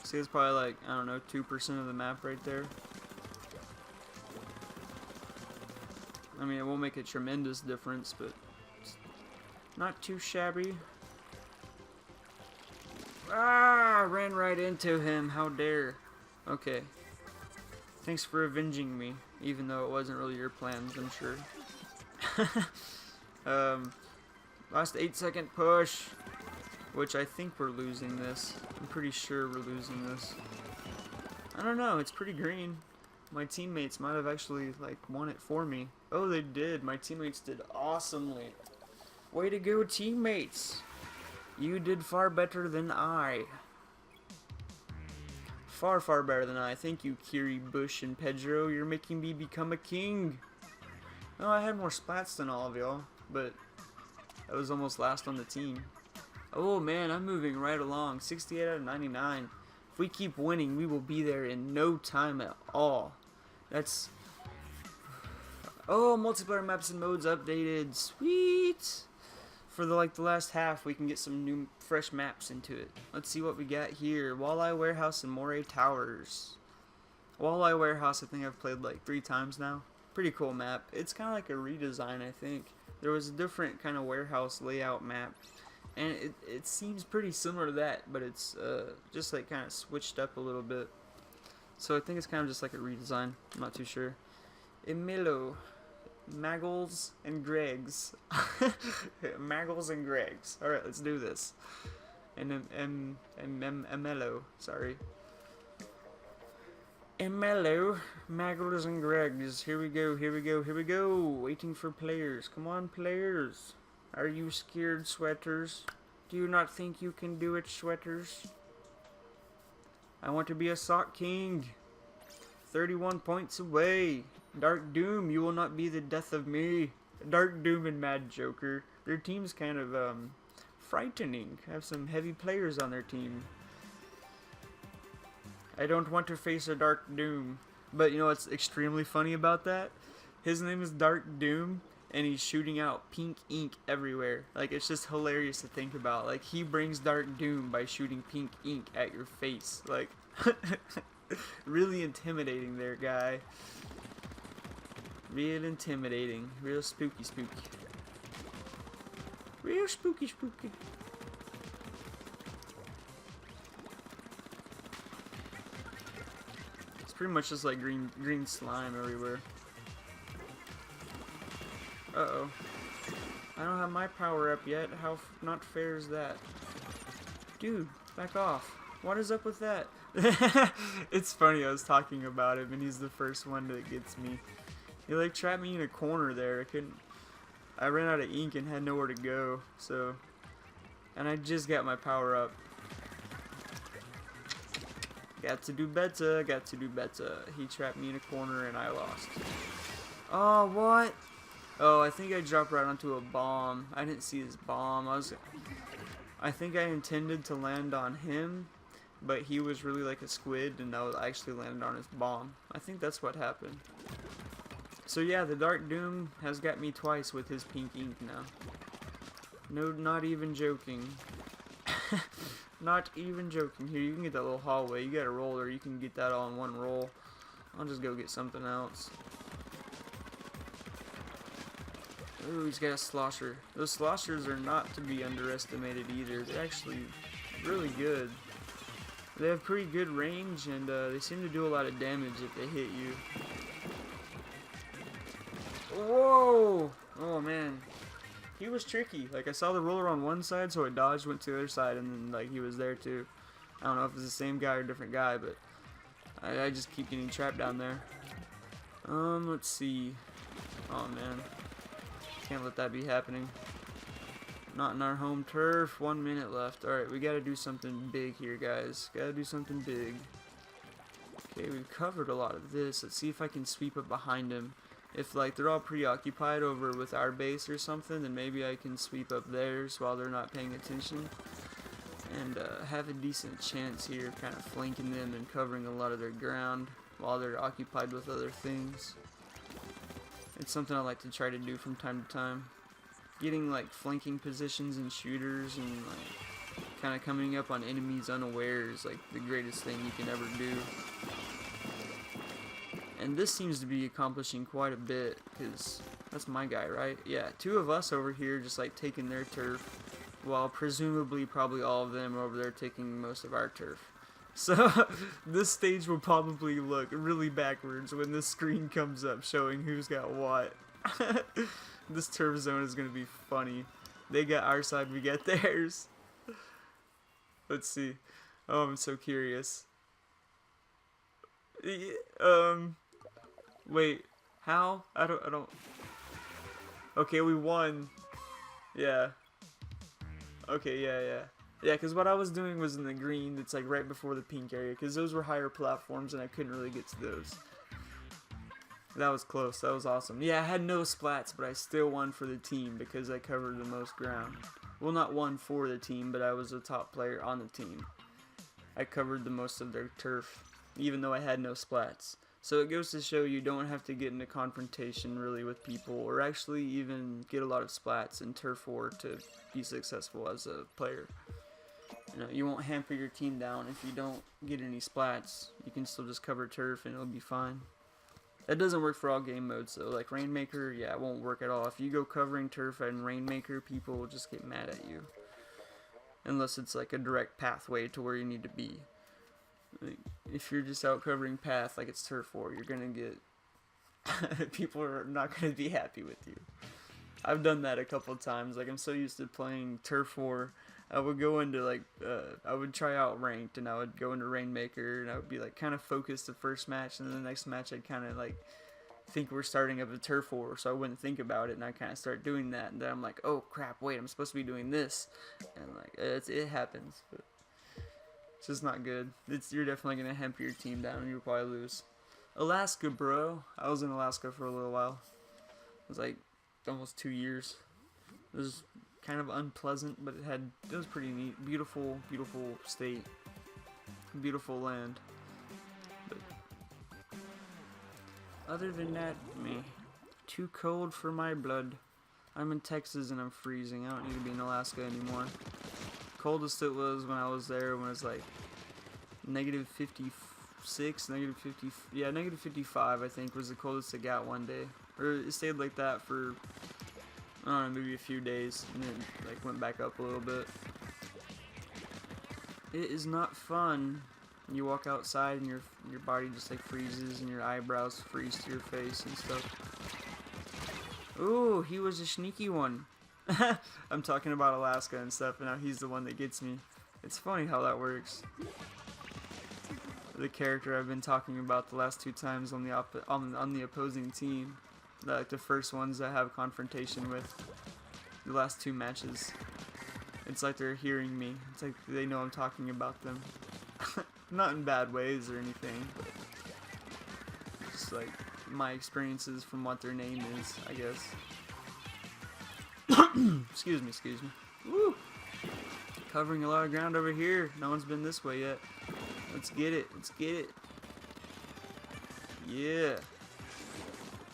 See, it's probably like, I don't know, 2% of the map right there. I mean, it won't make a tremendous difference, but it's not too shabby. Ah, ran right into him. How dare. Okay. Thanks for avenging me, even though it wasn't really your plans, I'm sure. Last 8-second push, which I think we're losing this. I'm pretty sure we're losing this. I don't know, it's pretty green. My teammates might have actually like won it for me. Oh, they did. My teammates did awesomely. Way to go, teammates. You did far better than I. Far, far better than I. Thank you, Kiri, Bush, and Pedro. You're making me become a king. Oh, I had more splats than all of y'all, but I was almost last on the team. Oh man, I'm moving right along. 68 out of 99. If we keep winning, we will be there in no time at all. That's... Oh, multiplayer maps and modes updated. Sweet! For the last half, we can get some new fresh maps into it. Let's see what we got here. Walleye Warehouse and Moray Towers. Walleye Warehouse, I think I've played like 3 times now. Pretty cool map. It's kind of like a redesign, I think. There was a different kind of warehouse layout map, and it seems pretty similar to that, but it's just like kind of switched up a little bit. So I think it's kind of just like a redesign. I'm not too sure. Emilio. Maggles and Gregs. Maggles and Gregs. Alright, let's do this. And Emelo, sorry. Emelo, Maggles and Gregs. Here we go, here we go, here we go. Waiting for players. Come on, players. Are you scared, sweaters? Do you not think you can do it, sweaters? I want to be a sock king. 31 points away. Dark Doom, you will not be the death of me. Dark Doom and Mad Joker. Their team's kind of frightening. Have some heavy players on their team. I don't want to face a Dark Doom. But you know what's extremely funny about that? His name is Dark Doom, and he's shooting out pink ink everywhere. Like, it's just hilarious to think about. Like, he brings Dark Doom by shooting pink ink at your face. Like, really intimidating there, guy. Real intimidating. Real spooky spooky. Real spooky spooky. It's pretty much just like green slime everywhere. Uh-oh. I don't have my power up yet. How not fair is that? Dude, back off. What is up with that? It's funny, I was talking about him and he's the first one that gets me. He like trapped me in a corner there. I ran out of ink and had nowhere to go, so, and I just got my power up. Got to do better, got to do better. He trapped me in a corner and I lost. Oh, what? Oh, I think I dropped right onto a bomb. I didn't see his bomb. I think I intended to land on him, but he was really like a squid and I actually landed on his bomb. I think that's what happened. So yeah, the Dark Doom has got me twice with his pink ink now. No, not even joking. Not even joking. Here, you can get that little hallway. You got a roller. You can get that all in one roll. I'll just go get something else. Ooh, he's got a slosher. Those sloshers are not to be underestimated either. They're actually really good. They have pretty good range, and they seem to do a lot of damage if they hit you. Whoa! Oh man. He was tricky. Like, I saw the roller on one side, so I dodged, went to the other side, and then, like, he was there too. I don't know if it's the same guy or a different guy, but I just keep getting trapped down there. Let's see. Oh man. Can't let that be happening. Not in our home turf. 1 minute left. Alright, we gotta do something big here, guys. Gotta do something big. Okay, we've covered a lot of this. Let's see if I can sweep up behind him. If, like, they're all preoccupied over with our base or something, then maybe I can sweep up theirs while they're not paying attention. And have a decent chance here, kind of flanking them and covering a lot of their ground while they're occupied with other things. It's something I like to try to do from time to time. Getting, like, flanking positions and shooters and, like, kind of coming up on enemies unaware is, like, the greatest thing you can ever do. And this seems to be accomplishing quite a bit, because that's my guy, right? Yeah, 2 of us over here just, like, taking their turf, while presumably probably all of them are over there taking most of our turf. So, this stage will probably look really backwards when this screen comes up showing who's got what. This turf zone is going to be funny. They got our side, we got theirs. Let's see. Oh, I'm so curious. Wait, how? I don't. Okay, we won. Yeah. Okay, yeah. Yeah, because what I was doing was in the green, it's like right before the pink area, because those were higher platforms and I couldn't really get to those. That was close, that was awesome. Yeah, I had no splats, but I still won for the team because I covered the most ground. Well, not won for the team, but I was the top player on the team. I covered the most of their turf, even though I had no splats. So it goes to show you don't have to get into confrontation really with people, or actually even get a lot of splats in turf war to be successful as a player. You know, you won't hamper your team down if you don't get any splats. You can still just cover turf and it'll be fine. That doesn't work for all game modes though. Like Rainmaker, yeah, it won't work at all. If you go covering turf and Rainmaker, people will just get mad at you. Unless it's like a direct pathway to where you need to be. Like, if you're just out covering path like it's turf war, you're gonna get people are not gonna be happy with you. I've done that a couple of times. Like, I'm so used to playing turf war, I would go into like I would try out ranked and I would go into Rainmaker and I would be like kind of focused the first match, and then the next match I'd kind of like think we're starting up a turf war, so I wouldn't think about it, and I kind of start doing that, and then I'm like, oh crap, wait, I'm supposed to be doing this, and like it happens, but it's just not good. You're definitely gonna hamper your team down and you'll probably lose. Alaska, bro. I was in Alaska for a little while. It was like almost 2 years. It was kind of unpleasant, but it was pretty neat. Beautiful, beautiful state. Beautiful land. But other than that, meh. Too cold for my blood. I'm in Texas and I'm freezing. I don't need to be in Alaska anymore. Coldest it was when I was there when it was like negative 56, negative 50, yeah, negative 55 I think was the coldest it got one day. Or it stayed like that for, I don't know, maybe a few days, and then like went back up a little bit. It is not fun. You walk outside and your body just like freezes and your eyebrows freeze to your face and stuff. Ooh, he was a sneaky one. I'm talking about Alaska and stuff, and now he's the one that gets me. It's funny how that works. The character I've been talking about the last 2 times on the opposing team, like the first ones I have confrontation with, the last 2 matches. It's like they're hearing me. It's like they know I'm talking about them. Not in bad ways or anything, but just like my experiences from what their name is, I guess. Excuse me. Woo! Covering a lot of ground over here. No one's been this way yet. Let's get it. Yeah.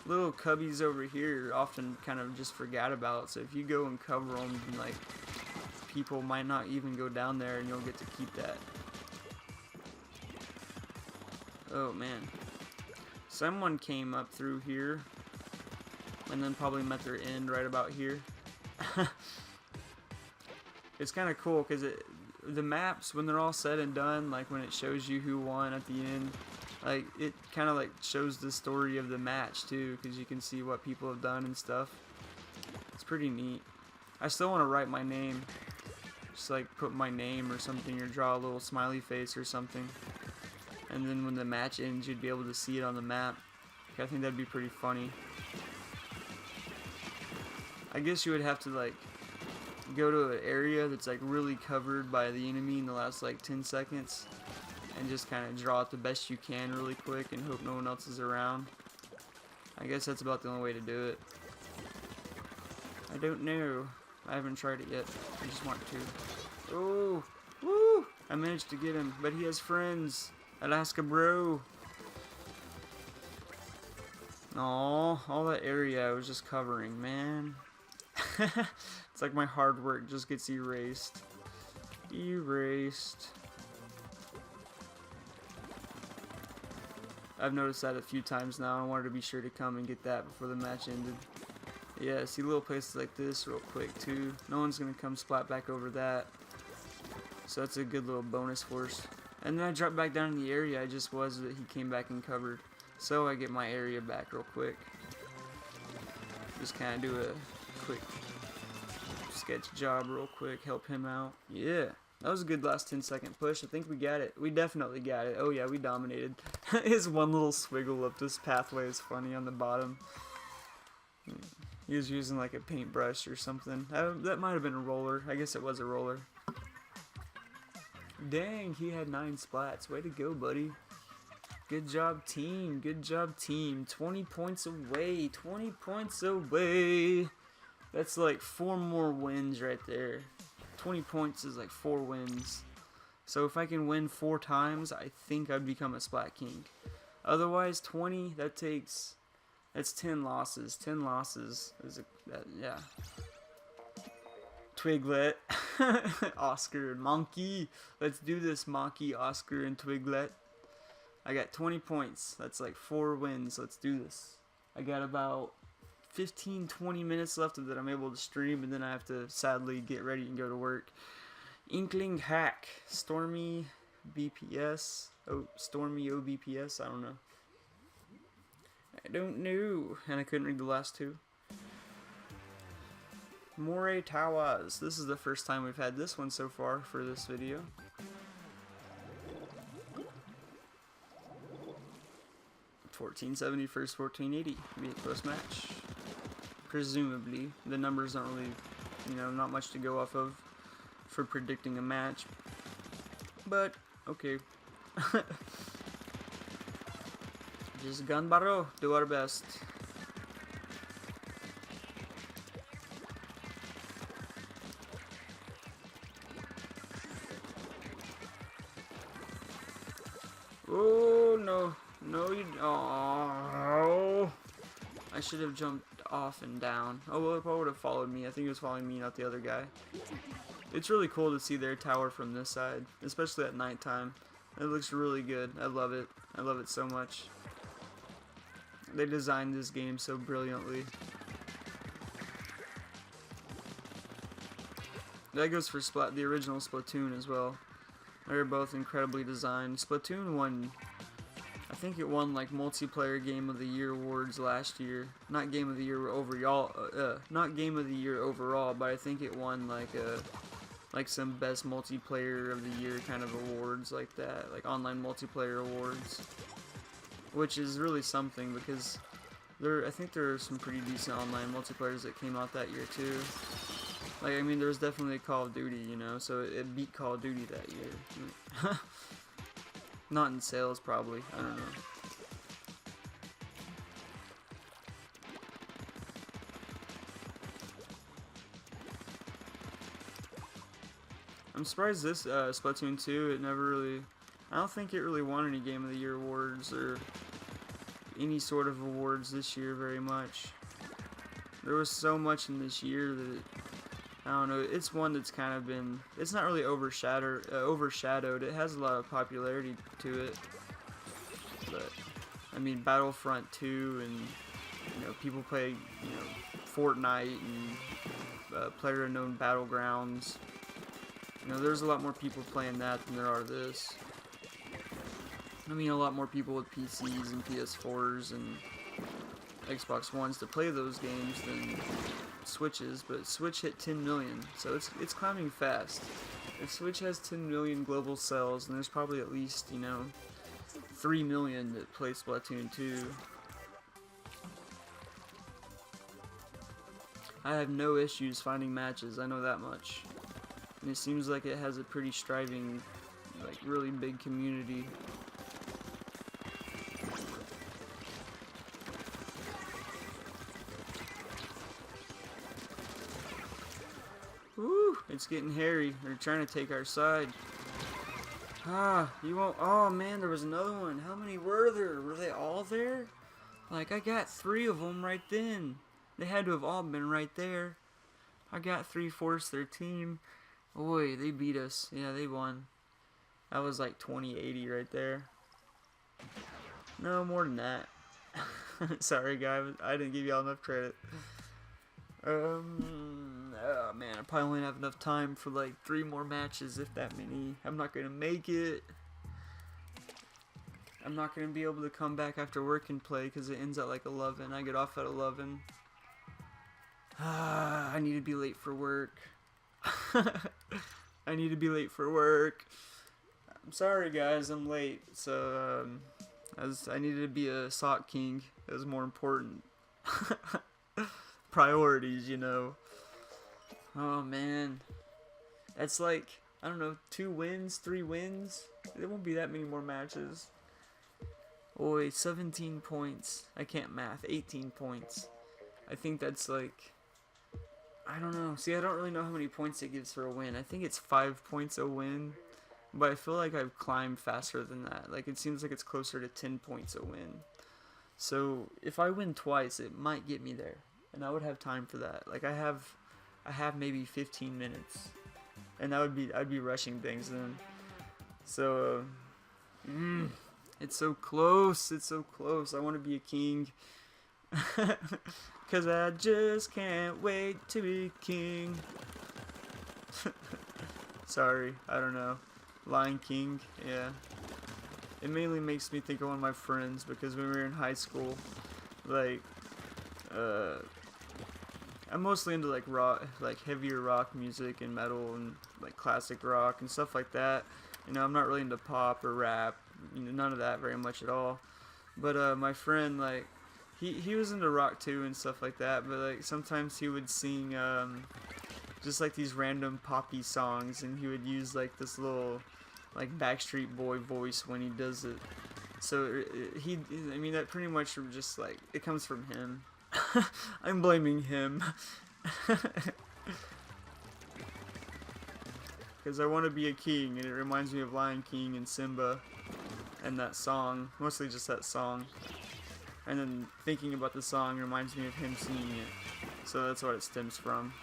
Little cubbies over here often kind of just forgot about. So if you go and cover them, like, people might not even go down there and you'll get to keep that. Oh man. Someone came up through here and then probably met their end right about here. It's kind of cool because the maps, when they're all said and done, like when it shows you who won at the end, Like, it kind of like shows the story of the match too, because you can see what people have done and stuff. It's pretty neat. I still want to write my name. Just like put my name or something, or draw a little smiley face or something. And then when the match ends, you'd be able to see it on the map. I think that'd be pretty funny. I guess you would have to like go to an area that's like really covered by the enemy in the last like 10 seconds. And just kind of draw it the best you can really quick and hope no one else is around. I guess that's about the only way to do it. I don't know. I haven't tried it yet. I just want to. Oh! Woo! I managed to get him, but he has friends. Alaska bro. Aw, all that area I was just covering, man. It's like my hard work just gets erased. Erased. I've noticed that a few times now. I wanted to be sure to come and get that before the match ended. Yeah, see little places like this real quick too. No one's gonna come splat back over that. So that's a good little bonus for us. And then I dropped back down in the area I just was that he came back and covered. So I get my area back real quick. Just kind of do a quick sketch job real quick, help him out. Yeah. That was a good last 10-second push. I think we got it. We definitely got it. Oh yeah, we dominated. His one little swiggle up this pathway is funny on the bottom. He was using like a paintbrush or something. That might have been a roller. I guess it was a roller. Dang, he had 9 splats. Way to go, buddy. Good job, team. Good job, team. 20 points away. 20 points away. That's like 4 more wins right there. 20 points is like 4 wins. So if I can win 4 times, I think I'd become a Splat King. Otherwise, 20, that's 10 losses. 10 losses is yeah. Twiglet, Oscar, and Monkey. Let's do this, Monkey, Oscar, and Twiglet. I got 20 points. That's like 4 wins. Let's do this. I got about 15-20 minutes left of that I'm able to stream, and then I have to sadly get ready and go to work. Inkling Hack, Stormy BPS, Stormy OBPS, I don't know. I don't know, and I couldn't read the last 2. Moray Towers, this is the first time we've had this one so far for this video. $14.70 versus $14.80, be a close match. Presumably, the numbers aren't really, not much to go off of for predicting a match, but okay. Just ganbaro, do our best. Oh no, no you, oh, I should have jumped off and down. Oh well, it probably would have followed me. I think it was following me, not the other guy. It's really cool to see their tower from this side, especially at nighttime. It looks really good. I love it. I love it so much. They designed this game so brilliantly. That goes for the original Splatoon as well. They're both incredibly designed. Splatoon won, I think it won like multiplayer game of the year awards last year. Not game of the year overall, not game of the year overall, but I think it won like some best multiplayer of the year kind of awards like that, like online multiplayer awards, which is really something because I think there are some pretty decent online multiplayers that came out that year too. Like, I mean, there was definitely Call of Duty, so it beat Call of Duty that year. Not in sales, probably. I don't know. I'm surprised this Splatoon 2, it never really... I don't think it really won any Game of the Year awards or any sort of awards this year very much. There was so much in this year that I don't know, it's one that's kind of been, it's not really overshadowed. It has a lot of popularity to it, but I mean, Battlefront 2 and people play Fortnite and PlayerUnknown Battlegrounds. There's a lot more people playing that than there are this. I mean, a lot more people with PCs and PS4s and Xbox Ones to play those games than Switches, but Switch hit 10 million, so it's climbing fast. If Switch has 10 million global sales, then there's probably at least, you know, 3 million that play Splatoon 2. I have no issues finding matches, I know that much. And it seems like it has a pretty striving, like, really big community. Woo! It's getting hairy. They're trying to take our side. Ah, you won't. Oh man, there was another one. How many were there? Were they all there? Like, I got 3 of them right then. They had to have all been right there. I got 3/4 their team. Boy, they beat us. Yeah, they won. That was like 2080 right there. No, more than that. Sorry, guys. I didn't give y'all enough credit. Oh man, I probably only have enough time for like 3 more matches, if that many. I'm not gonna make it. I'm not gonna be able to come back after work and play because it ends at like 11. I get off at 11. I need to be late for work. I need to be late for work. I'm sorry, guys. I'm late. So I needed to be a sock king. It was more important. Priorities, you know. Oh man, that's like, I don't know, 2 wins, 3 wins. There won't be that many more matches. Oi, 17 points. I can't math. 18 points. I think that's like, I don't know. See, I don't really know how many points it gives for a win. I think it's 5 points a win, but I feel like I've climbed faster than that. Like, it seems like it's closer to 10 points a win. So if I win twice, it might get me there, and I would have time for that. Like, I have maybe 15 minutes, and I'd be rushing things then. So it's so close. It's so close. I want to be a king. Cause I just can't wait to be king. Sorry, I don't know. Lion King, yeah. It mainly makes me think of one of my friends, because when we were in high school, like, I'm mostly into like rock, like heavier rock music and metal and like classic rock and stuff like that. You know, I'm not really into pop or rap, you know, none of that very much at all. But my friend, like, he was into rock too and stuff like that, but like sometimes he would sing just like these random poppy songs, and he would use like this little like Backstreet Boy voice when he does it. So I mean, that pretty much just like, it comes from him. I'm blaming him. Because I want to be a king, and it reminds me of Lion King and Simba and that song, mostly just that song. And then thinking about the song reminds me of him singing it. So that's what it stems from.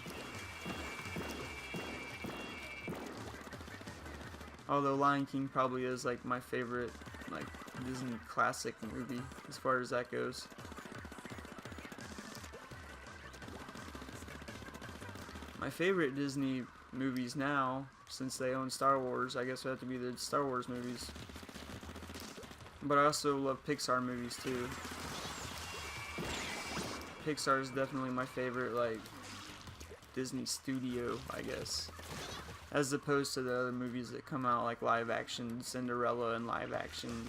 Although Lion King probably is like my favorite like Disney classic movie as far as that goes. My favorite Disney movies now, since they own Star Wars, I guess would have to be the Star Wars movies. But I also love Pixar movies too. Pixar is definitely my favorite, like, Disney studio, I guess. As opposed to the other movies that come out, like live action Cinderella and live action,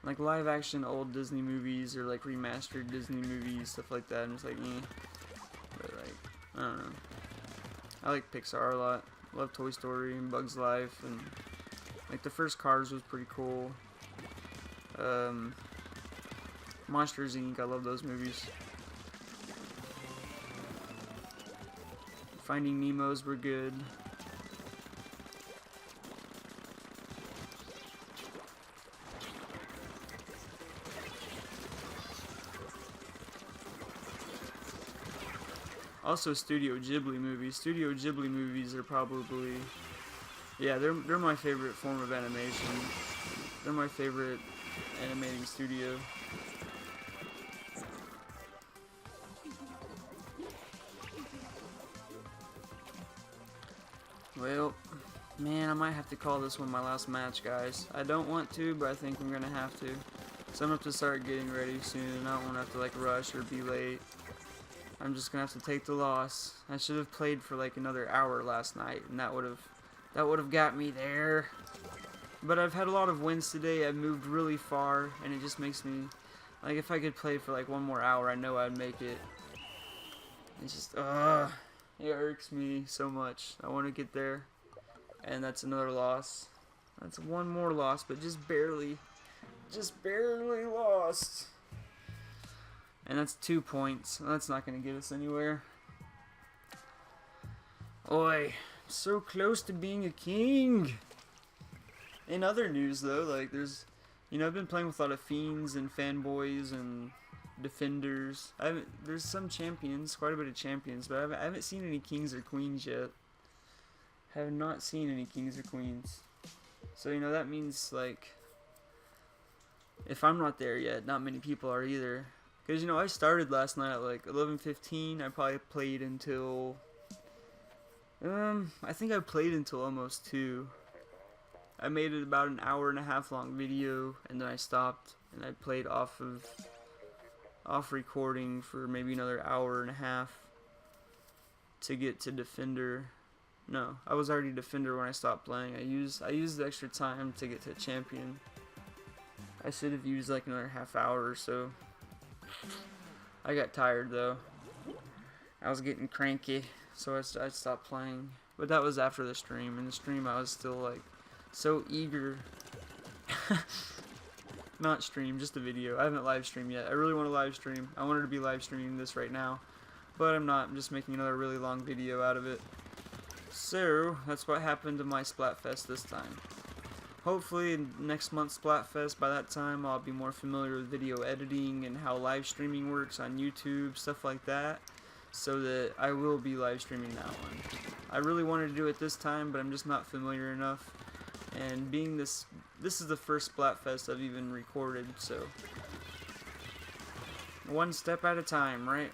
like live action old Disney movies or like remastered Disney movies, stuff like that. I'm just like, But like, I don't know. I like Pixar a lot. Love Toy Story and Bug's Life, and like the first Cars was pretty cool. Monsters Inc. I love those movies. Finding Nemo's were good. Also, Studio Ghibli movies. Studio Ghibli movies are probably, yeah, they're my favorite form of animation. They're my favorite animating studio. Well, Man, I might have to call this one my last match, guys. I don't want to, but I think I'm gonna have to. So I'm gonna have to start getting ready soon. I don't want to have to like rush or be late. I'm just gonna have to take the loss. I should have played for like another hour last night, and that would have got me there. But I've had a lot of wins today. I've moved really far, and it just makes me like, if I could play for like one more hour, I know I'd make it. It's just it irks me so much. I want to get there, and that's another loss. That's one more loss, but just barely lost. And that's 2 points. That's not going to get us anywhere. Oi, so close to being a king. In other news, though, like there's, I've been playing with a lot of fiends and fanboys and defenders. There's some champions, quite a bit of champions, but I haven't seen any kings or queens yet. Have not seen any kings or queens. So that means like, if I'm not there yet, not many people are either. Because, I started last night at like 11:15. I probably played until, I think I played until almost 2. I made it about an hour and a half long video, and then I stopped, and I played off recording for maybe another hour and a half to get to Defender. No, I was already Defender when I stopped playing. I used the extra time to get to Champion. I should have used like another half hour or so. I got tired though. I was getting cranky, so I stopped playing. But that was after the stream. In the stream I was still like so eager. Not stream, just a video. I haven't live streamed yet. I really want to live stream. I wanted to be live streaming this right now, but I'm not. I'm just making another really long video out of it. So that's what happened to my Splatfest this time. Hopefully next month's Splatfest, by that time I'll be more familiar with video editing and how live streaming works on YouTube, stuff like that, so that I will be live streaming that one. I really wanted to do it this time, but I'm just not familiar enough. And being this is the first Splatfest I've even recorded, so one step at a time, right?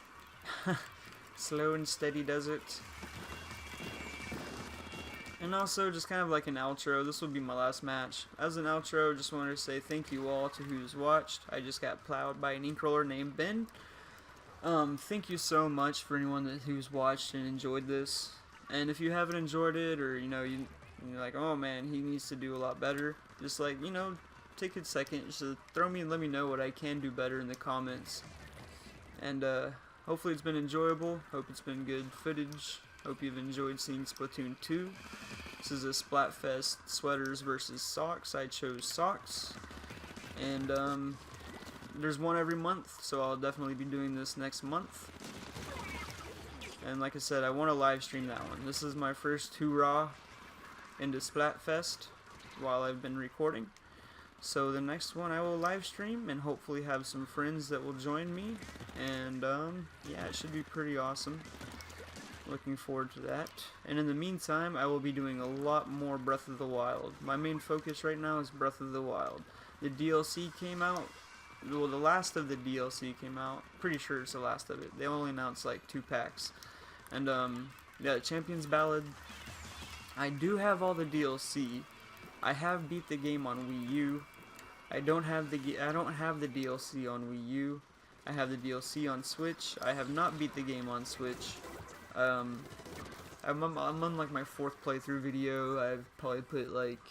Slow and steady does it. And also, just kind of like an outro, this will be my last match. As an outro, just wanted to say thank you all to who's watched. I just got plowed by an inkroller named Ben. Thank you so much for anyone who's watched and enjoyed this. And if you haven't enjoyed it, or you're like, oh man, he needs to do a lot better, just like, take a second just to let me know what I can do better in the comments. And hopefully it's been enjoyable. Hope it's been good footage. Hope you've enjoyed seeing Splatoon 2. This is a Splatfest sweaters versus socks. I chose socks. And there's one every month, so I'll definitely be doing this next month. And like I said, I want to live stream that one. This is my first hoorah into Splatfest while I've been recording. So the next one I will live stream and hopefully have some friends that will join me. And yeah, it should be pretty awesome. Looking forward to that. And in the meantime, I will be doing a lot more Breath of the Wild. My main focus right now is Breath of the Wild. The DLC came out. Well, the last of the DLC came out. Pretty sure it's the last of it. They only announced like 2 packs. And yeah, Champion's Ballad. I do have all the DLC. I have beat the game on Wii U. I don't have the DLC on Wii U. I have the DLC on Switch. I have not beat the game on Switch. I'm on like my 4th playthrough video. I've probably put like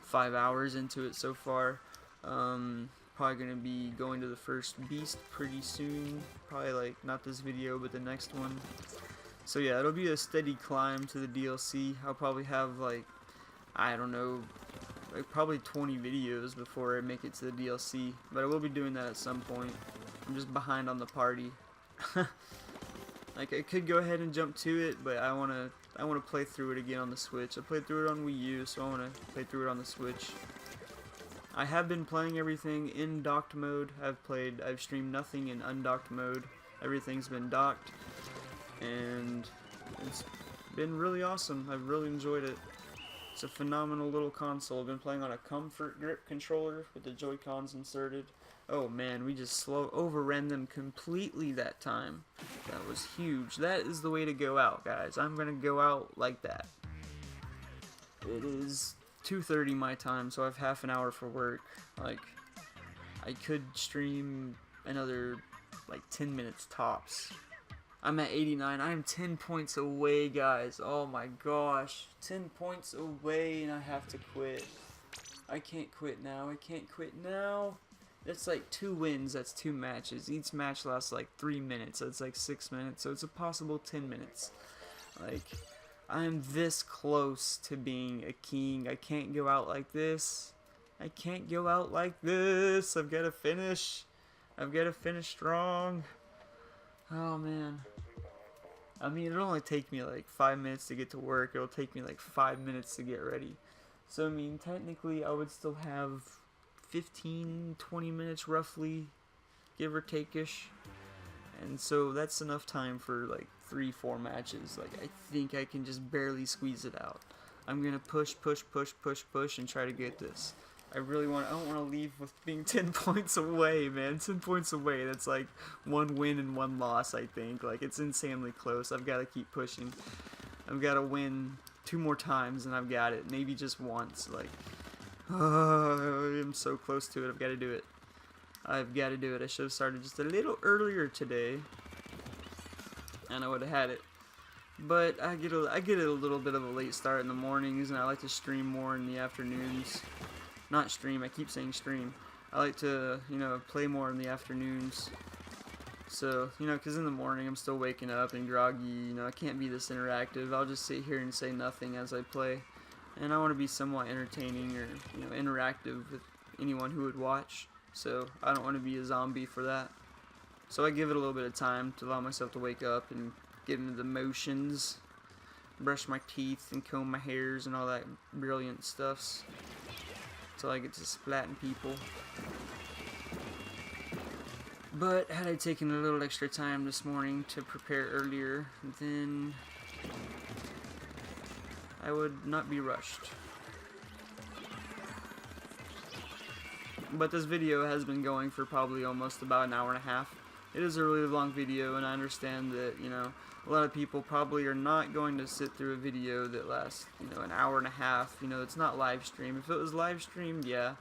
5 hours into it so far. Probably gonna be going to the first beast pretty soon. Probably like not this video, but the next one. So yeah, it'll be a steady climb to the DLC. I'll probably have like, I don't know, like probably 20 videos before I make it to the DLC. But I will be doing that at some point. I'm just behind on the party. Like, I could go ahead and jump to it, but I wanna play through it again on the Switch. I played through it on Wii U, so I wanna play through it on the Switch. I have been playing everything in docked mode. I've streamed nothing in undocked mode. Everything's been docked, and it's been really awesome. I've really enjoyed it. It's a phenomenal little console. I've been playing on a comfort grip controller with the Joy-Cons inserted. Oh man, we just overran them completely that time. That was huge. That is the way to go out, guys. I'm gonna go out like that. It is 2:30 my time, so I have half an hour for work. Like, I could stream another, like, 10 minutes tops. I'm at 89. I am 10 points away, guys. Oh my gosh. 10 points away, and I have to quit. I can't quit now. I can't quit now. That's like 2 wins. That's 2 matches. Each match lasts like 3 minutes. That's like 6 minutes. So it's a possible 10 minutes. Like, I'm this close to being a king. I can't go out like this. I can't go out like this. I've got to finish. I've got to finish strong. Oh, man. I mean, it'll only take me like 5 minutes to get to work. It'll take me like 5 minutes to get ready. So, I mean, technically, I would still have 15, 20 minutes roughly, give or take-ish. And so that's enough time for like 3-4 matches. Like, I think I can just barely squeeze it out. I'm gonna push, and try to get this. I don't want to leave with being 10 points away, man. 10 points away. That's like 1 win and 1 loss, I think. Like, it's insanely close. I've got to keep pushing. I've got to win 2 more times, and I've got it. Maybe just once. Like, I'm so close to it. I've got to do it. I've got to do it. I should have started just a little earlier today, and I would have had it. But I get a little bit of a late start in the mornings, and I like to stream more in the afternoons. Not stream, I keep saying stream. I like to, play more in the afternoons. So, because in the morning I'm still waking up and groggy, I can't be this interactive. I'll just sit here and say nothing as I play. And I want to be somewhat entertaining or, interactive with anyone who would watch. So, I don't want to be a zombie for that. So I give it a little bit of time to allow myself to wake up and get into the motions. Brush my teeth and comb my hairs and all that brilliant stuffs. Till I get to splatting people. But had I taken a little extra time this morning to prepare earlier, then I would not be rushed. But this video has been going for probably almost about an hour and a half. It is a really long video, and I understand that, a lot of people probably are not going to sit through a video that lasts, an hour and a half. It's not live stream. If it was live streamed, yeah.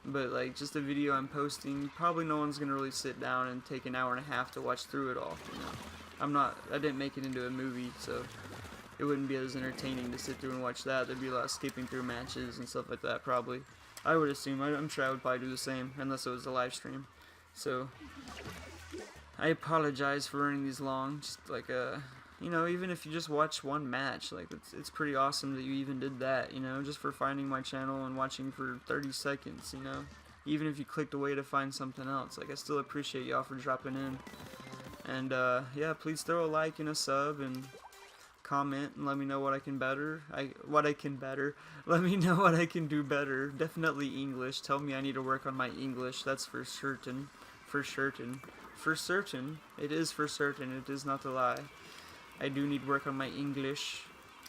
But, like, just a video I'm posting, probably no one's going to really sit down and take an hour and a half to watch through it all, I didn't make it into a movie, so it wouldn't be as entertaining to sit through and watch that. There'd be a lot of skipping through matches and stuff like that, probably. I would assume. I'm sure I would probably do the same, unless it was a live stream. So I apologize for running these long. Just like even if you just watch one match, like it's pretty awesome that you even did that. Just for finding my channel and watching for 30 seconds. Even if you clicked away to find something else, like I still appreciate y'all for dropping in. And yeah, please throw a like and a sub and comment and let me know what I can better. Let me know what I can do better. Definitely English. Tell me I need to work on my English. That's for certain. For certain. For certain. It is for certain. It is not a lie. I do need work on my English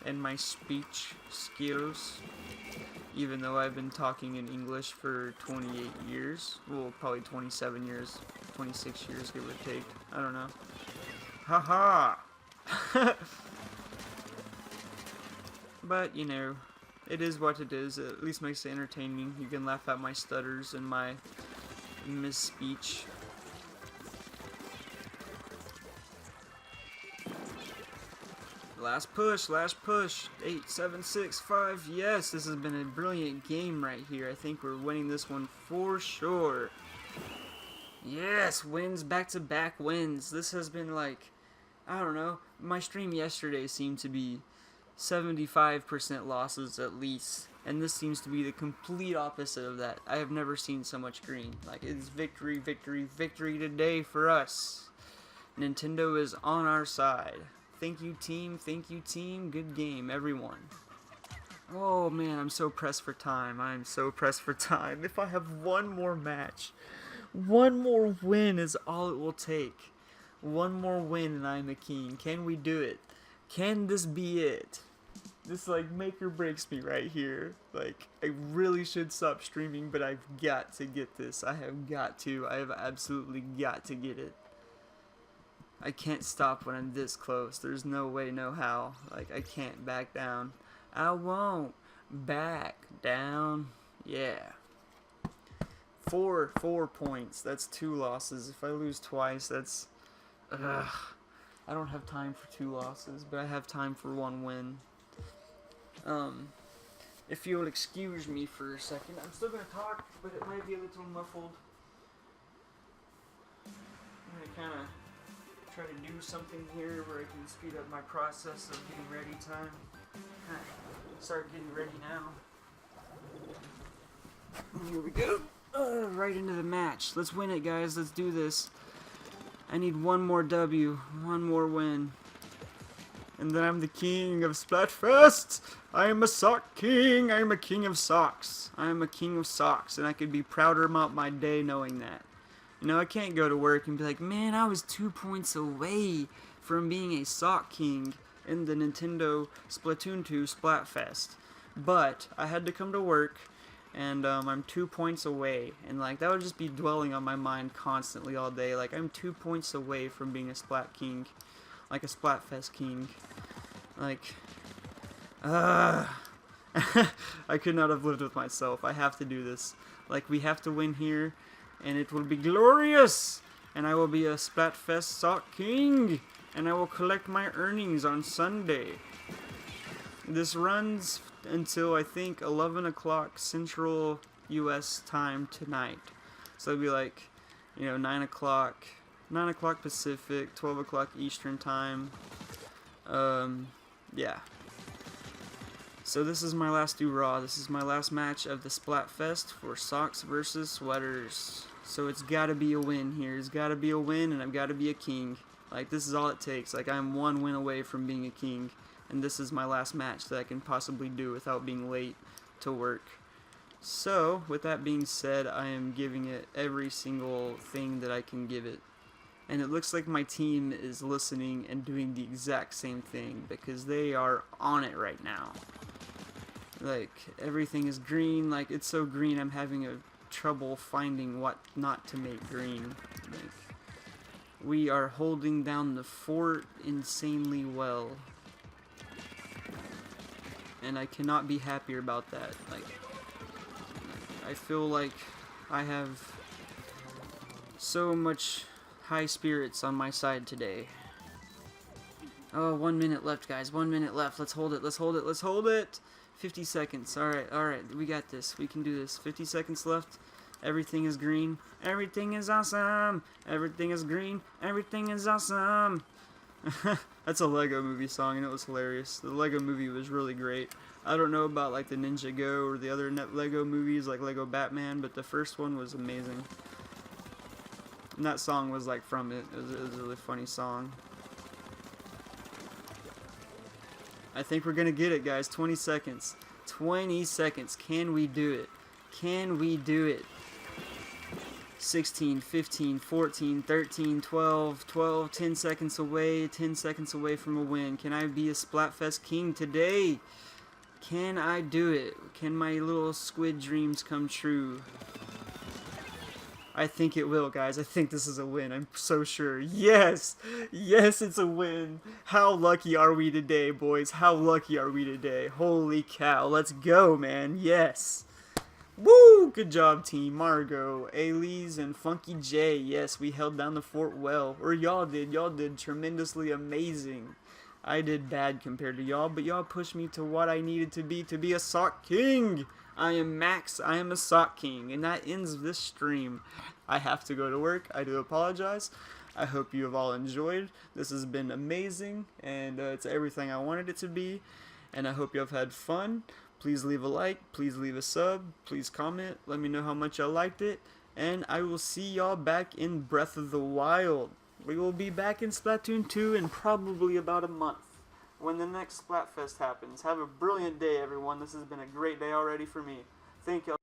and my speech skills. Even though I've been talking in English for 28 years. Well, probably 27 years. 26 years, give or take. I don't know. Haha! But, it is what it is. It at least makes it entertaining. You can laugh at my stutters and my misspeech. Last push. 8, 7, 6, 5. Yes, this has been a brilliant game right here. I think we're winning this one for sure. Yes, wins, back-to-back wins. This has been like, I don't know. My stream yesterday seemed to be 75% losses at least, and this seems to be the complete opposite of that. I have never seen so much green. Like, it's victory, victory, victory today for us. Nintendo is on our side. Thank you, team. Thank you, team. Good game, everyone. Oh, man, I'm so pressed for time. I'm so pressed for time. If I have one more match, one more win is all it will take. One more win and I'm a king. Can we do it? Can this be it? This, like, make or breaks me right here. Like, I really should stop streaming, but I've got to get this. I have got to. I have absolutely got to get it. I can't stop when I'm this close. There's no way, no how. Like, I can't back down. I won't Back down. Yeah. 4 points. That's 2 losses. If I lose twice, that's... Ugh. I don't have time for 2 losses, but I have time for 1 win. If you'll excuse me for a second, I'm still gonna talk, but it might be a little muffled. I'm gonna kind of try to do something here where I can speed up my process of getting ready time. Start getting ready now. Here we go. Right into the match. Let's win it, guys. Let's do this. I need 1 more W, 1 more win. And then I'm the king of Splatfest. I am a sock king. I am a king of socks. I am a king of socks, and I could be prouder about my day knowing that. You know, I can't go to work and be like, man, I was 2 points away from being a sock king in the Nintendo Splatoon 2 Splatfest. But I had to come to work, and I'm 2 points away. And like, that would just be dwelling on my mind constantly all day. Like, I'm 2 points away from being a Splat king. Like a Splatfest king. Like, I could not have lived with myself. I have to do this. Like, we have to win here, and it will be glorious! And I will be a Splatfest sock king! And I will collect my earnings on Sunday. This runs until, I think, 11 o'clock Central U.S. time tonight. So it'll be like, you know, 9 o'clock Pacific, 12 o'clock Eastern time. Yeah. So this is my last Raw. This is my last match of the Splatfest for socks versus sweaters. So it's gotta be a win here. It's gotta be a win, and I've gotta be a king. Like, this is all it takes. Like, I'm 1 win away from being a king. And this is my last match that I can possibly do without being late to work. So, with that being said, I am giving it every single thing that I can give it. And it looks like my team is listening and doing the exact same thing, because they are on it right now. Like, everything is green. Like, it's so green I'm having a trouble finding what not to make green. Like, we are holding down the fort insanely well. And I cannot be happier about that. Like, I feel like I have so much high spirits on my side today. Oh, 1 minute left, guys. 1 minute left. Let's hold it. Let's hold it. Let's hold it. 50 seconds. Alright. We got this. We can do this. 50 seconds left. Everything is green. Everything is awesome. Everything is green. Everything is awesome. That's a Lego movie song, and it was hilarious. The Lego movie was really great. I don't know about like the Ninja Go or the other Lego movies like Lego Batman, but the first one was amazing. And that song was like from it. It was a really funny song. I think we're gonna get it, guys. 20 seconds. 20 seconds. Can we do it? Can we do it? 16, 15, 14, 13, 12, 10 seconds away, 10 seconds away from a win. Can I be a Splatfest king today? Can I do it? Can my little squid dreams come true? I think it will, guys. I think this is a win. I'm so sure. Yes! Yes, it's a win. How lucky are we today, boys? How lucky are we today? Holy cow. Let's go, man. Yes! Woo! Good job, team. Margot, Ailey's, and Funky J. Yes, we held down the fort well. Or y'all did. Y'all did tremendously amazing. I did bad compared to y'all, but y'all pushed me to what I needed to be a sock king. I am Max. I am a sock king. And that ends this stream. I have to go to work. I do apologize. I hope you have all enjoyed. This has been amazing, and it's everything I wanted it to be. And I hope you have had fun. Please leave a like, please leave a sub, please comment, let me know how much y'all liked it, and I will see y'all back in Breath of the Wild. We will be back in Splatoon 2 in probably about a month, when the next Splatfest happens. Have a brilliant day, everyone. This has been a great day already for me. Thank y'all.